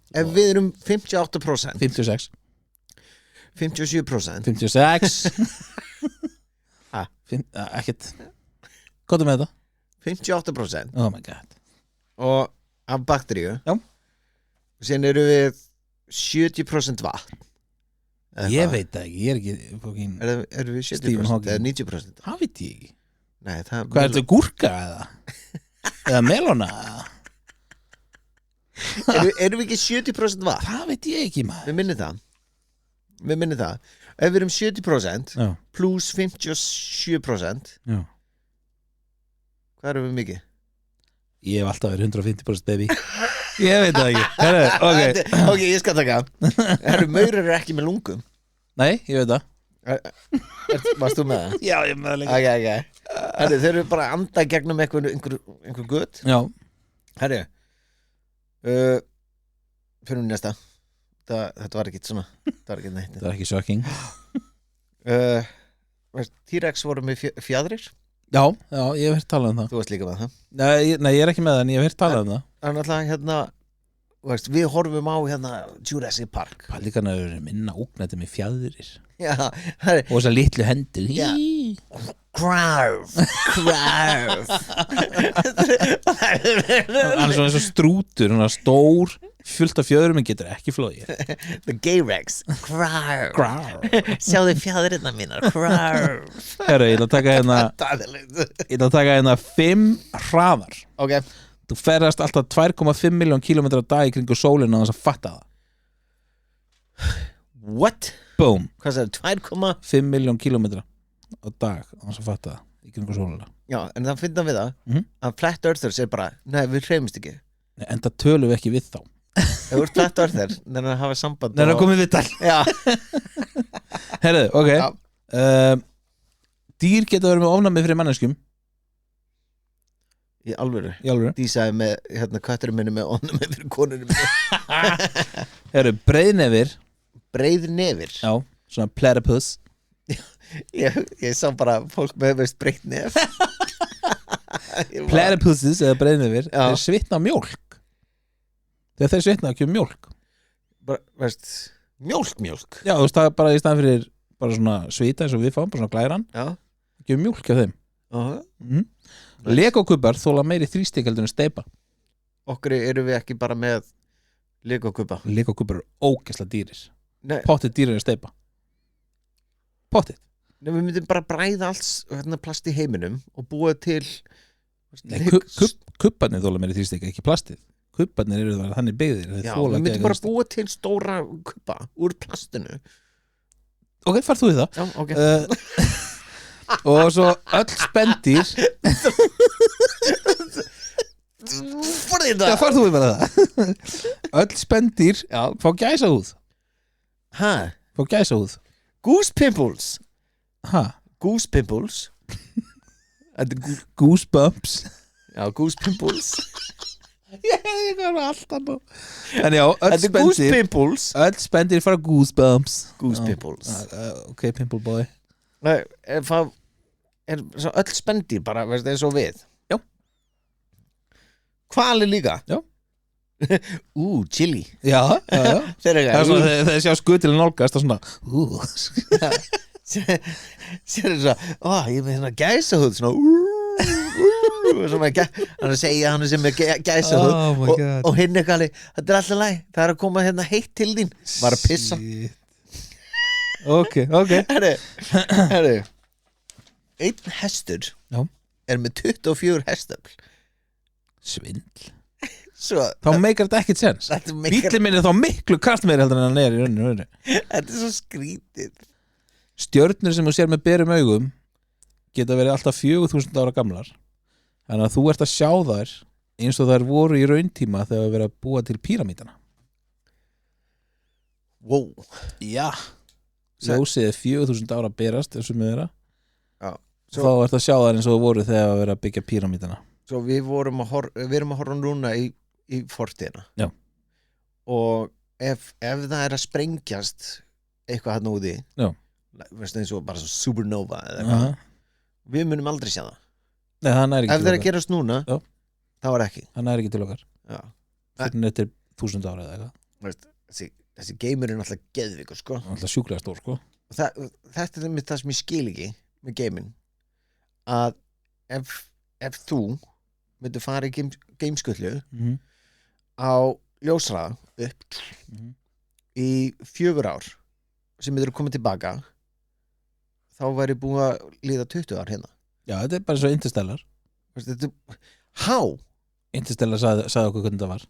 Ef við erum 58% 56 57% 56 Ekkert Hvað með þetta? 58% Oh my god Og af bakteríu Já Sen eru við 70% vatn Ég veit það ekki, ég er ekki Erum við 70% eða 90%? Það veit ég ekki Nei, það Hvað er þetta, gúrka eða? Eða melóna eða? Erum við ekki 70% vatn? Það veit ég ekki maður Við minnum það Ef við erum 70% Já. Plus 57% Já. Hvað erum við mikið? Ég hef alltaf verið 150% baby Ég veit það ekki Heru, okay. Ok, ég skal taka Maurar eru ekki með lungum Nei, ég veit það Varst þú með það? Já, ég með það líka Okay. Þeir eru bara að anda gegnum einhver gutt Já Herri Fyrir næsta Þetta var ekki svona Þetta var ekki neitt Þetta var ekki shocking T-Rex voru með fjadrir Já, ég hef heyrt talað um það Þú varst líka með það Nei, ég er ekki með það en ég hef heyrt talað um það Það er náttúrulega hérna Við horfum á hérna Jurassic Park Paldíkarna eru minna ógnætti með fjadrir Já, herri Og þessar litlu hendur Já. Krarf Hann er svona eins og strútur Hann er stór, fullt af fjöðrum en getur ekki flóið The Gayrex Krarf Sjáðu fjadrirna mínar Krarf Herru, ég ætla að taka hérna 5 hraðar Ok Þú ferðast alltaf 2,5 miljón kílómetra á dag í kringu sólina á þess að fatta það What? Boom Hvað sagði, 5 miljón kílómetra á dag á þess að fatta það í kringu sólina Já, en það finna við það að Flat Earthers er bara, nei, við hreifumst ekki En það tölum við ekki við þá Ef þú ert Flat Earther, þannig að hafa samband Nei, það komið við tal Já Herðu, ok Já. Dýr geta verið með ofnæmi fyrir manneskjum Í alvöru Í alvöru Dísaði með, hérna, kötturinn minni með ofnæmi fyrir konunum minni Herðu, breiðnefir Breiðnefir Já, svona platypus Ég sá bara fólk með veist breitt nef Platypuses eða breiðnefir, Já. þeir svitna mjólk. Þegar þeir svitna kemur mjólk. bara, veist, mjólk Já, þú veist, það er bara í staðan fyrir bara svona svita eins og við fáum, bara svona glæran. já, Kemur mjólk hjá þeim. Legokubbar þóla meiri þrýstíkaldun en steipa. okkur eru við ekki bara með legokubba Legokubbar eru ógeðslega dýrir. nei, Pottið dýrir en steipa. Pottið. nei, við myndum bara bræða alls plast í heiminum og búa til Nei, kubbarnir þóla meiri þrýstík, ekki plastið. Kubbarnir eru það þannig byggðir. já, við myndum bara búa til stóra kubba úr plastinu Ok, farð þú í það. já, ok Og svo öll spendýr. Já, farð þú í bara það. Öll spendýr fá gæsahúð. ha, Fá gæsahúð. goose pimples Ha? goose pimples þetta er Goosebumps. já, goose pimples Ég er alltaf nú. En já, öll þetta er goose spendýr. pimples Öll spendýr fara goosebumps. goose Já. pimples Ok, pimple boy. nei, það er svo öll spendýr bara, veist, eins og við Já. hvali líka Já. chili Já, já, já. þeir Það er eru svona þegar sjá skutil nálgast og svona sér er svo, ég er með svona gæsahúð svona hann er að segja hann er sem er gæsahúð Oh my God. og hinn ekki alveg, þetta er alltaf læg það er að koma hérna heitt til þín var að pissa Shit. Ok herru einn hestur Já. er með 24 hestöfl Svindl. svo Þá meikar þetta ekkert sens. þetta meikar- Bíllinn minn er þá miklu kraftmeiri heldur en hann er í rauninu. þetta er svo skrítið Stjörnur sem þú sér með berum augum geta verið alltaf 4000 ára gamlar. Þannig að þú ert að sjá þær eins og þær voru í rauntíma þegar við verið að búa til píramítana. wow. Já. Ljósið er 4000 ára að berast eins og með þeirra. Já. Þá ert að sjá þær eins og þú voru þegar við verið að byggja píramítana. Svo við erum að horfa núna í fortíðina Já. og ef það er að sprengjast eitthvað hann úti Já. veistu, eins og bara svo supernova eða eitthvað, við munum aldrei sjá það Nei, það næri ef ekki það til er að okkar. gerast núna Já. þá er ekki Það næri ekki til okkar. Já. Fyrir þetta er 1000 ára eða eitthvað. Veist, þessi geimur er náttúrulega geðvikur sko. Það er alltaf sjúklega stór, sko. Þetta er það sem ég skil ekki með geimin að ef þú myndir fara í geimskullu á ljósraða upp í 4 ár sem myndir að koma tilbaka þá væri búið að líða 20 ár hérna Já, þetta er bara eins og Interstellar. Interstellar sagði okkur hvernig það var.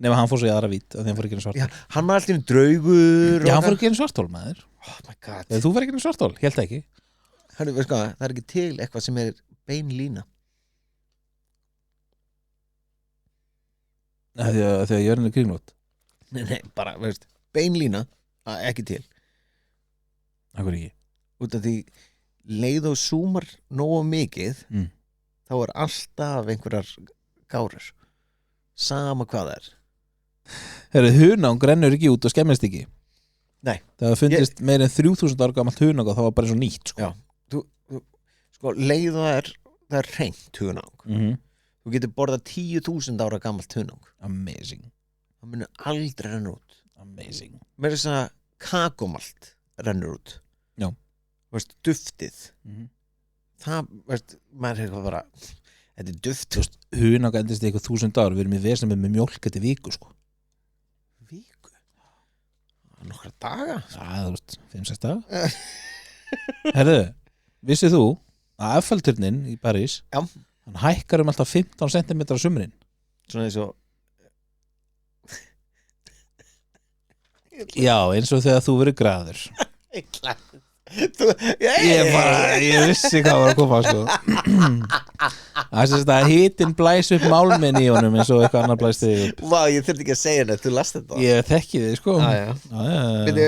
Nefn hann fór svo í aðra vít að því hann fór ekki inn í svartól. hann var alltaf draugur Já, hann fór ekki inn í svartól, maður. oh my god Þegar þú fór ekki inn í svartól, held ekki. Hörru, veist hvað, það er ekki til eitthvað sem er bein lína Þegar jörðin er kringlót. nei, bara, veist, bein lína ekki til Akkur ekki. út af því leið og súmar nógu mikið þá er alltaf einhverjar gárur sama hvað það er Þegar hunang rennur ekki út og skemmist ekki. Nei. Það fundist meir en 3000 ára gamalt hunang og það var bara eins og nýtt, sko. Já, sko, leið og það er hreint hunang þú getur borðað 10.000 ára gamalt hunang Amazing. það munir aldrei rennur út Amazing. með þess að kakómalt rennur út Já. veist, duftið það, veist, maður er eitthvað bara þetta er duft Hunang endist í eitthvað 1000 ára. Við erum í vesnum með mjólk eftir viku, sko. viku nokkra daga Já, þú veist, 5-6 daga. Herðu, vissið þú að Eiffelturnin í París, Já. hann hækkar alltaf 15 cm á sumrin. svona eins og Já, eins og þegar þú verið graður. Ég vissi hvað var að koma, sko. Það er að hitinn blæs upp málminn í honum eins og eitthvað annar blæst þig upp. Vá, ég þurfti ekki að segja þetta, þú last þetta Ég þekki þig, sko. Veitu,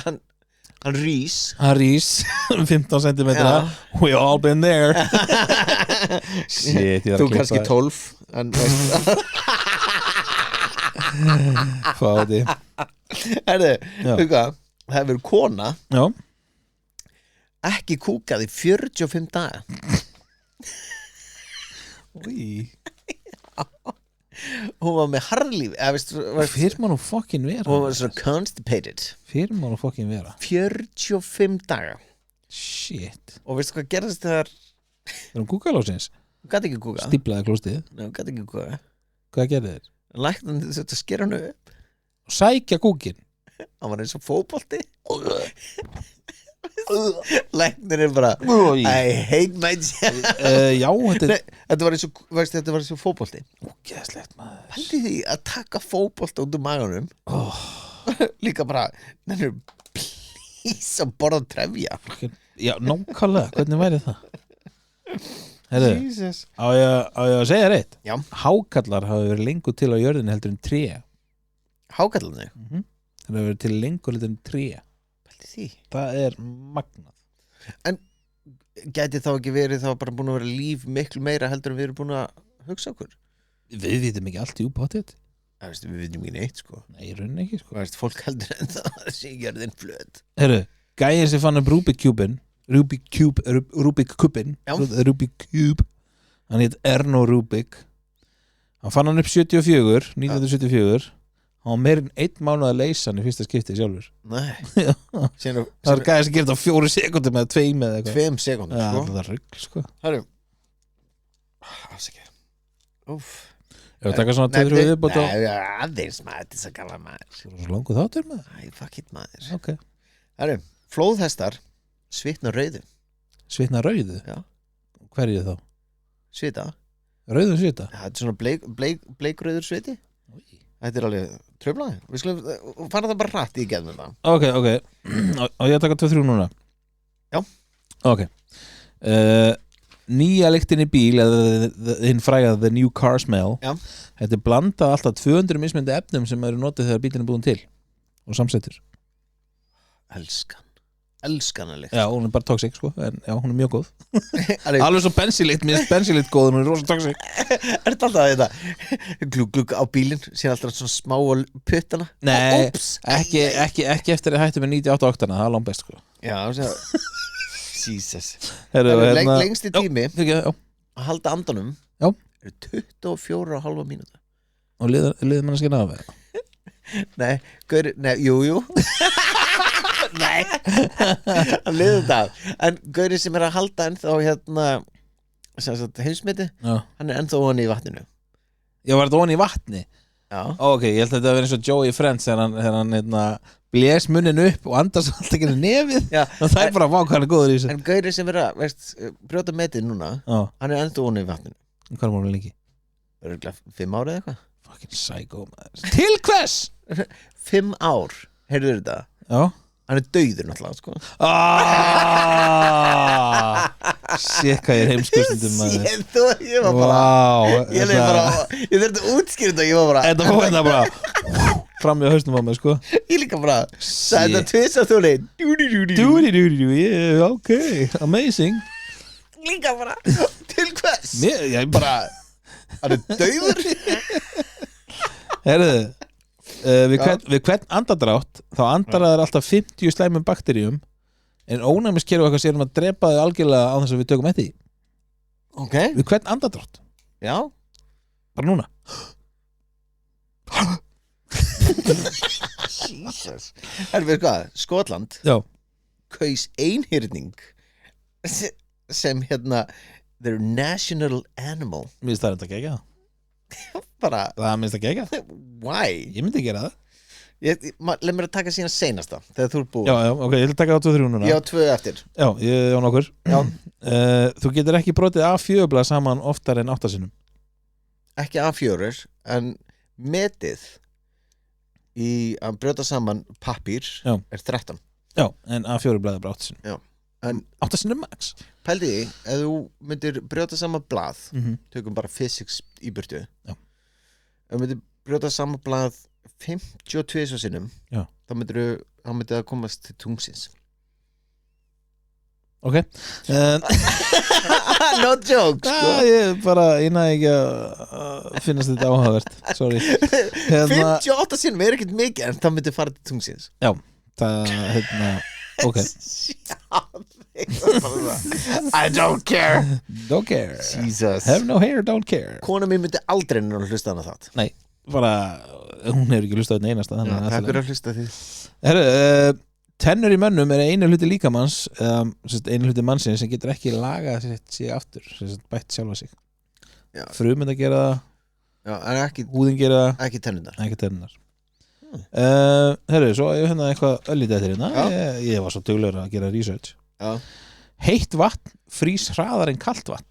hann rís Hann rís 15 cm. We all been there. Shit, ég var þú að kannski 12 en veist Fáði. herðu, Já. huga það hefur kona Já. ekki kúkað í 45 daga Új. Hún var með harðlíf Fyrir má nú fokkin vera Hún var svona constipated Fyrir má nú fokkin vera 45 daga Shit Og veistu hvað gerðist þegar Það er Google ásins Hún gæti ekki kúka Stíplaði klóstið Nei, hún gæti ekki kúka Hvað gerði þér? Læknan þetta skera hann upp Sækja kúkin Hann var eins og fótbolti Læknir bara I hate my job Já, Nei, þetta var eins og veist, þetta var eins og fótbolti Ógeðslegt maður Pældi því að taka fótbolta út úr maganum Líka bara Nennir please að borða trefja Já, nákvæmlega, hvernig væri það? Herðu, Jesus á ég að segja reitt Já. Hákallar hafa verið lengur til á jörðinu heldur en tré Hákallarni Það hafa verið til lengur heldur en tré Pældi því Það er magnað Gæti þá ekki verið þá bara búin að vera líf miklu meira heldur en við erum búin að hugsa okkur Við vitum ekki allt í úpáttið Það veist, við vitum ekki neitt sko Nei, í rauninni ekki sko Það veist, fólk heldur en það sé gjörðin flöt Herru, gæðin sem fann upp Rubik Cube Já. Rubik Cube Hann heit Erno Rubik Hann fann hann upp 1974 Hann var meir en 1 mánuð að leysa hann í fyrsta skipti sjálfur Nei Það var gæðin sem gerði á 4 sekundum eða 2 eða eitthvað 2 sekúndur Já, sko það er rugl sko Hörru Afsakið Úff Ef við taka svona 2-3 viðbót og Nei, aðeins maður, þetta er svo gala maður Svo langur þáttur maður Æ, fuck it maður Ok Hörru, flóðhestar svitna rauðu Svitna rauðu? Já. Hverju þá? Svita Rauðum svita? Þetta er svona bleikrauður sviti Þetta er alveg tröflaði Við skulum fara það bara hratt í geðnum það Ok Og ég að taka 2-3 núna Já. Ok Nýja lyktin í bíl eða hinn frægað The New Car Smell Já. Þetta er blandað alltaf 200 mismyndi efnum sem eru notið þegar bílinn er búin til og samsettur Elskan að lykt Já, hún er bara toxic sko en já, hún er mjög góð Alveg svo bensílykt, mér finnst bensílykt góð hún er rosa toxic Er þetta alltaf þetta glugg á bílinn síðan alltaf svona smá á puttana Nei, Úps. ekki eftir að hættu með 98 oktana, það er langt best sko Já, Jesus Herru, Lengsti tími já. að halda andanum Já. er 24,5 mínúta Og liður mann að skina af það Nei, jú Nei Hann liður þetta En gauri sem er að halda ennþá heimsmeti Já. Hann er ennþá hann í vatninu Já, var þetta ofan í vatni? Já Ok, ég held að þetta að vera eins og Joey Friends þegar hann blés munnin upp og andast alltaf ekki nefið Já. og það er bara vá hvað hann er góður í þessu En gauri sem er að brjóta metið núna Já, Hann er ennþá hann í vatninu hvað er málum lengi? Örugglega 5 ár eða eitthvað Fucking psycho maður Til hvers? 5 ár, heyrðu þetta Já Hann er dauður náttúrulega sko. Sér hvað ég er heimskustundum maður Sér þú, ég var bara Vá Ég þurfti að útskýra þetta Ég var bara Þetta fór hérna bara fram í hausnum á mig sko Ég líka bara Sæði þetta tvisa þú leið Dúri, yeah, ok, amazing Líka bara Til hvers Ég bara Hann er dauður Herðu við hvern andadrátt þá andar það alltaf 50 slæmum bakteríum en ónæmiskerfi okkar sérum að drepa þau algjörlega á þess að við tökum eftir því Ok við hvern andadrátt Já bara núna Jesus Herðu við hvað Skotland Já. Kaus einhyrning sem their national animal Mér finnst það þetta gegja Bara það minnst það gegja Why ég myndi gera það Leð mér að taka síðan seinasta Þegar þú ert búið já, ok, ég vil taka það 2-3 núna Ég á 2 eftir já, ég á nokkur Já. Þú getur ekki brotið A4 saman oftar en 8 sinnum Ekki A4 En metið Í að brjóta saman pappír Já. Er 13 já, en A4 er bara 8 sinnum Já. En 8 sinnum max pældi því Ef þú myndir brjóta saman blað -hmm. Tökum bara physics í burtu Já. Ef þú myndir brjóta saman blað 52 sinnum Já. Þá myndir það komast til tungsins ok No joke sko. ég næði ekki að finnast þetta áhugavert sorry 58 sinnum er ekkert mikið En það myndir fara til tungsins það, ok I don't care Don't care Jesus Have no hair, don't care Kona mér myndi aldrei nú hlusta hana það Nei, bara, hún hefur ekki hlustað einn einasta Takk fyrir að hlusta því Herru, tennur í mönnum er einu hluti líkamanns einu hluti mannsins sem getur ekki lagað sig aftur bætt sjálfa sig frumund að gera það Já, en ekki, húðin gera það ekki tennundar ekki tennunar Herru, svo ég hérna eitthvað öllítið eftir hérna ég var svo duglegur að gera research Já. Heitt vatn frýs hraðar en kalt vatn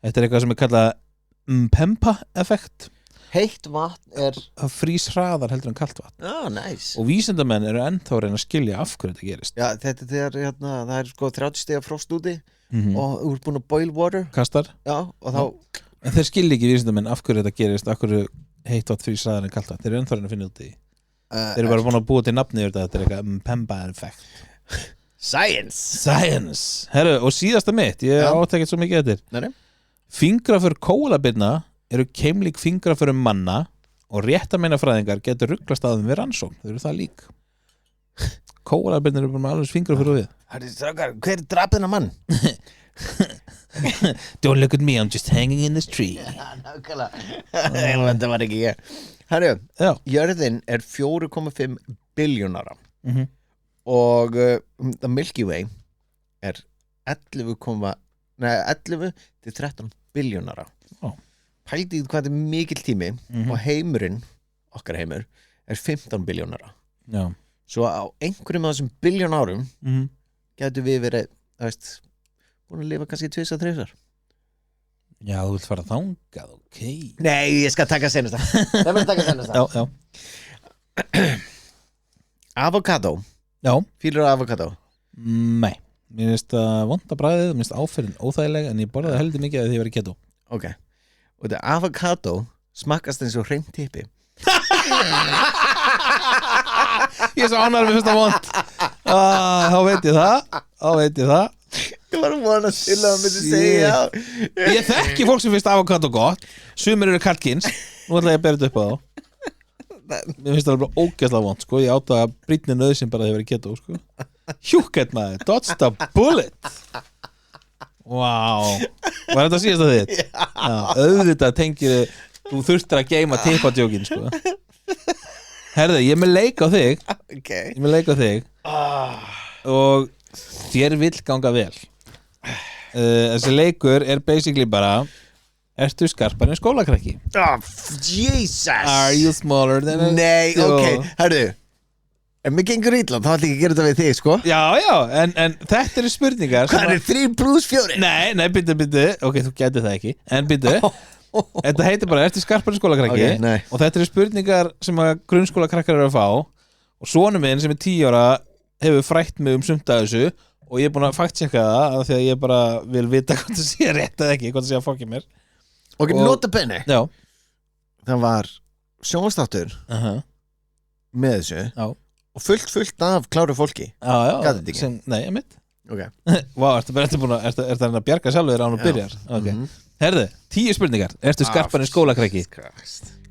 Þetta er eitthvað sem er kallað Mpemba-effekt Heitt vatn er Það frýs hraðar heldur en kalt vatn nice. og vísindamenn eru ennþá að reyna að skilja af hverju þetta gerist Já, þetta er þegar hérna, það er sko 30 stiga frost úti og þú ert búin að boil water Kastar Já, og þá En þeir skilja ekki vísindamenn af hverju þetta gerist af hverju heitt vatn frýs hraðar en kalt vatn Þeir eru ennþá að reyna að finna út í Þeir eru bara búin að búa til nafni yfir þetta er eitthvað Mpemba-effekt Science Herru, og síðasta mitt, ég átt ekkert svo mikið eftir Fingraför kólabirna eru keimlík fingraförum manna og réttameinafræðingar getur rugglast að þeim við rannsókn Þau eru það lík Kólabirnir eru bara með alveg fingraför og við Hver drap þennan mann? Don't look at me, I'm just hanging in this tree Nákvæmlega Þetta var ekki ég Herru, jörðin er 4,5 biljónara og the Milky Way er 11 til 13 biljónara Pældi hvað þetta er mikill tími og heimurinn, okkar heimur er 15 biljónara Svo á einhverjum af þessum biljón árum getur við verið búin að lifa kannski 2-3 Já, þú vilt fara þangað, ok Nei, ég skal taka senast það verður taka senast það Já Avocado Já Fýlur á avocado? Nei, mér finnst það vonda bragðið, mér finnst áferðin óþægileg en ég borðaði heldur mikið að því ég verið keto Ok, og þetta avocado smakkast eins og hreint tippi Ég er svo ánægður mér finnst það vond Þá veit ég það Ég var að vona til að myndi segja Ég þekki fólk sem finnst avokado gott Sumir eru karlkins Nú ætla ég að bera þetta upp á þá Mér finnst það bara ógeðslega vond sko. Ég átta að brýtni nöðsinn bara að ég verið keto sko. Hjúkett maður, dodge the bullet Wow Var þetta síðast að þitt? Já, auðvitað tengir þú þurftir að geima tippadjókin sko. Herðu, ég er með leik á þig okay. Ég er með leik á þig og þér vill ganga vel Þessi leikur er basically bara Ertu skarpar en skólakrakki? Jesus Are you smaller than a Nei, ok, herðu En mér gengur illa, þá ætla ég að gera þetta við þig, sko Já, en þetta eru spurningar Hvað er 3+4? Nei, byttu Ok, þú gæti það ekki En byttu Þetta heitir bara, ertu skarpar en skólakrakki okay, og þetta eru spurningar sem að grunnskólakrakkar eru að fá og sonur minn sem er 10 ára hefur frætt mig sumt af þessu og ég er búin að fact-checka það af því að ég bara vil vita hvort það sé rétt eða ekki, hvort það sé að fokkja mér Ok, nota bene Já Það var sjónvastáttur með þessu og fullt af kláru fólki Já, nei, ég mitt Ok Vá, ertu að bjarga sjálfur þér án og byrjar Ok Herðu, 10 spurningar Ertu skarpar en skólakrakki?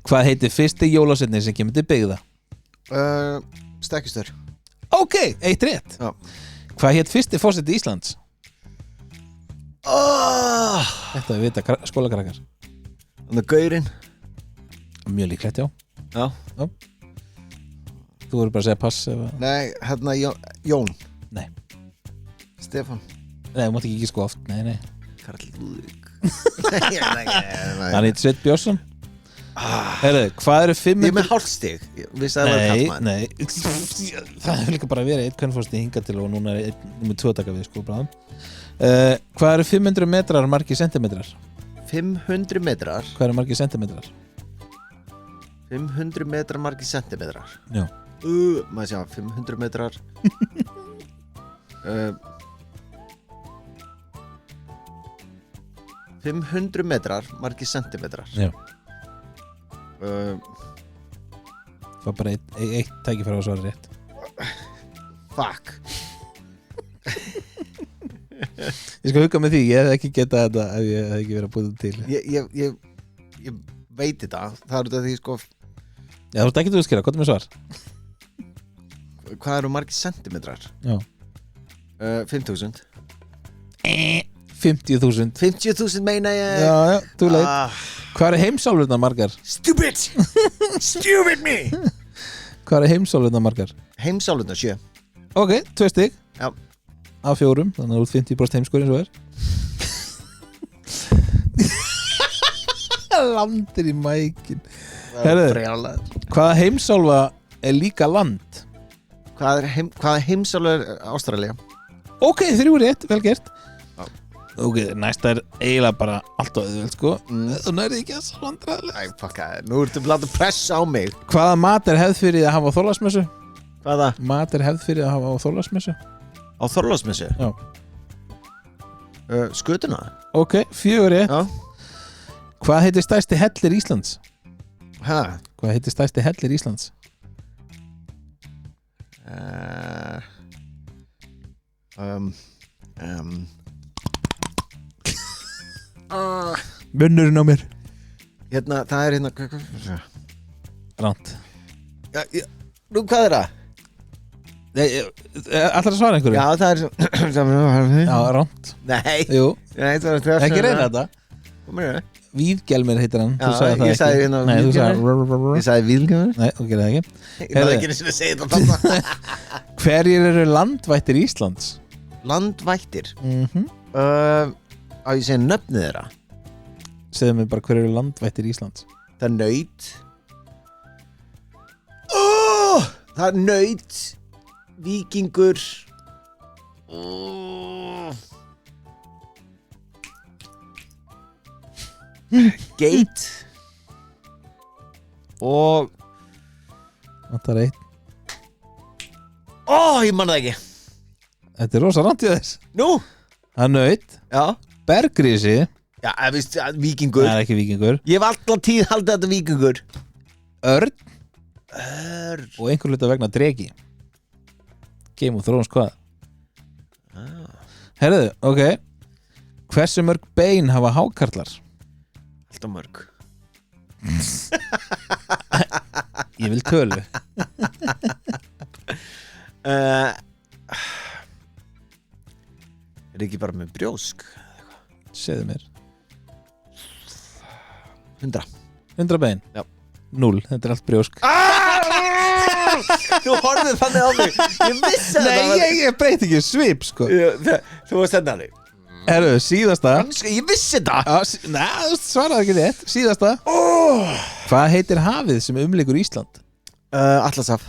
Hvað heitir fyrsti jólasveinninn sem kemur til byggða? Stekkistur Ok, 1 rétt Já. Hvað heit fyrsti forseti Íslands? Þetta er vita skólakrakkar Þannig gaurinn Mjög líklegt, já Þú voru bara að segja pass Nei, hérna Jón Nei Stefán Nei, þú mátt ekki sko oft Nei Karl Lúðvík Hann heit Sveit Björnsson Herðu, hvað eru 500 Ég er með hálfstig Nei Það hefur líka bara verið 1 kvennfórsti hingað til og núna er 2 taka við sko bráðum Hvað eru 500 metrar margir sentimetrar? 500 metrar Hvað eru margir sentimetrar? 500 metrar margir sentimetrar Já Maður sjá, 500 metrar 500 metrar margir sentimetrar Já Það var bara eitt tækifæri að svara rétt Fuck Ég skal hugga með því, ég hef ekki getað þetta ef ég hef ekki verið að búið til Ég veit þetta Það er þetta því sko Já, þú ert ekki að útskýra, hvað er með svar? Hvað eru margir sentimetrar? Já 5.000 50.000 50.000 meina ég Já, þú leit Hvað er heimsálfurnar margar? Stupid Stupid me Hvað er heimsálfurnar margar? Heimsálfurnar 7 Ok, 2 stig Já. Af 4, þannig að þú ert 50% heimskur eins og er Landir í mækin Herðu, hvaða heimsálfa er líka land? Hvaða heimsálfa er Ástralía? Ok, 3 rétt, vel gert Ok, næsta er eiginlega bara allt á auðvöld sko Þú nærði ekki að svo vandræðilega Æ, fucka, nú ertu að láta pressa á mig Hvaða mat er hefð fyrir að hafa á Þorláksmessu? Hvaða? Mat er hefð fyrir að hafa á Þorláksmessu? Á Þorláksmessu? Já Skutuna? Ok, 4 rétt Já Hvað heitir stærsti hellir Íslands? Hæ? Hvað heitir stærsti hellir Íslands? Munnurinn á mér Hérna, það er hérna Ránt Nú, hvað er það? Ætlar að svara einhverju? Já, það er Já, ránt Nei, Jú, nei, það er ekki reyna þetta Hvað er það? Víðgelmir heitir hann Já, Þú sagði það ég sagði ekki hérna Nei, þú Víðgelmir. Ég sagði Víðgelmir Nei, þú gerði það ekki Ég náði ekki einu sinni að segja þetta þarna. Hverjir eru landvættir Íslands? Landvættir Mhm. Á ég segja nöfnið þeirra Segðu mig bara hverjir eru landvættir Íslands Það er naut Það er naut Víkingur Geit Og Þetta er eitt ég man það ekki Þetta er rosa ránt í þess Nú, Það er naut já Bergrísi Já, víst, víkingur Það er ekki víkingur Ég hef alltaf tíð haldið þetta víkingur Örn Og einhver hluta vegna dregi Game of Thrones hvað Herðu, ok Hversu mörg bein hafa hákarlar? Alltaf mörg Ég vil tölu Er ekki bara með brjósk Segðu mér 100 100 bein? Já 0, þetta er allt brjósk Þú horfið þannig á mig Ég vissi þetta Nei, ég breyti ekki svip sko Þú varst þetta alveg Herðu, síðasta Ég vissi þetta Nei, þú svaraði ekki rétt Síðasta Hvað heitir hafið sem umlykur Ísland? Atlasaf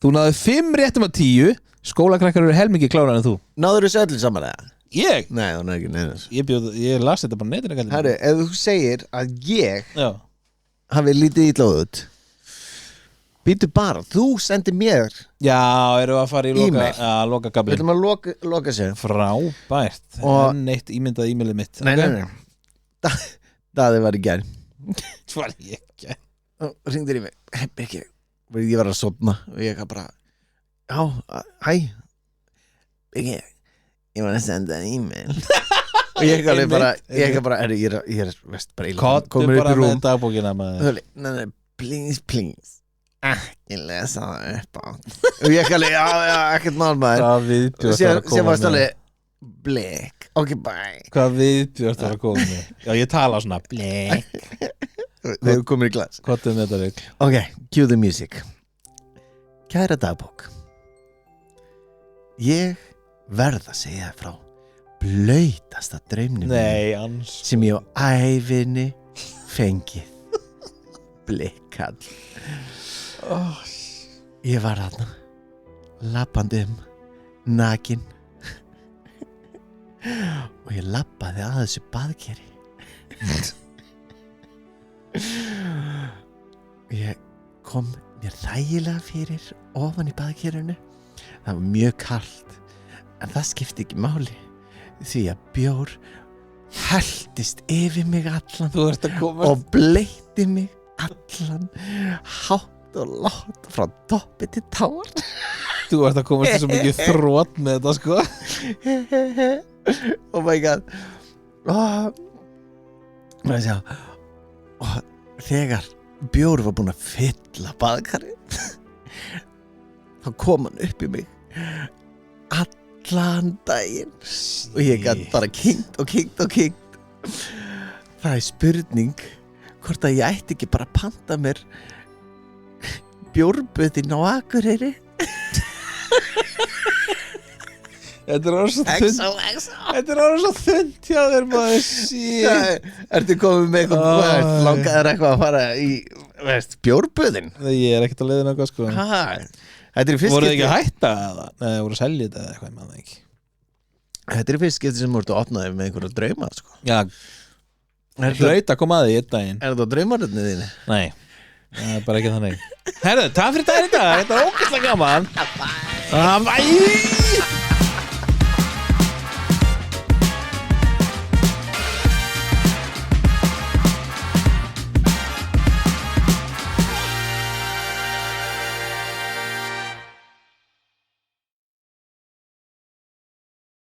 Þú náðu 5 réttum af 10 Skólakrakkar eru helmingi klárar en þú Náður þessu öllu saman eða? Ég? Nei, það er ekki neðast Ég las þetta bara netinu Herru, ef þú segir að ég Já hafi lítið illa út Býtu bara, þú sendir mér Já, erum við að fara í loka E-mail. loka Við gablin ætlum að loka sér Frábært Og- Enn eitt ímyndað e-mailið mitt Nei, Ok. nei, nei Daði var í gær Svar ég ekki og ringdir í mig Birgir, ég var að sofna og ég bara já, hæ Birgir, ég var að senda e-mail og ég alveg bara ég er veist bara illa Kottu komur upp bara í rúm með dagbókina maður nei, please ekki lesa það upp á og ég alveg, já, ekkert mál maður Hvað viðbjörn sem varst alveg blik, ok, bye Hvað viðbjörn var að koma með Já, ég tala svona Blek við erum komin í glas Kottu með þetta rugl ok, cue the music kæra dagbók ég verð að segja þér frá blautasta draumnum Nei, ans sem ég á ævinni fengið blikkall ég var þarna labbandi nakin og ég labbaði að þessu baðkeri ég kom mér þægilega fyrir ofan í baðkerinu það var mjög kalt en það skipti ekki máli því að bjór helltist yfir mig allan Þú ert að koma og bleitti mig allan hátt og látt frá toppi til tár Þú ert að komast svo mikið þrótt með þetta sko oh my god og þegar bjór var búinn að fylla baðkarið þá kom hann upp í mig allan daginn og ég gæti bara kynnt það er spurning hvort að ég ætti ekki bara að panta mér bjórböðin á Akureyri. Þetta er orðið svo þund. Þetta er orðið svo þund hjá þér maður. Ertu komið með eitthvað langaður eitthvað að fara í bjórböðin? Ég er ekkert að leiða náttúrulega sko. Þetta er fyrst voru þið ekki að hætta eða? Nei, voru að selja þetta eða eitthvað, ég man það ekki. Þetta er fyrst skipti sem voru að opna þig með einhverja drauma sko. Já, hlaut að koma að því einn daginn. Er þetta á draumaröðinu þínu? Nei, það er bara ekki þannig. Herðu, takk fyrir daginn í dag, þetta er ógeðslega gaman. Bye.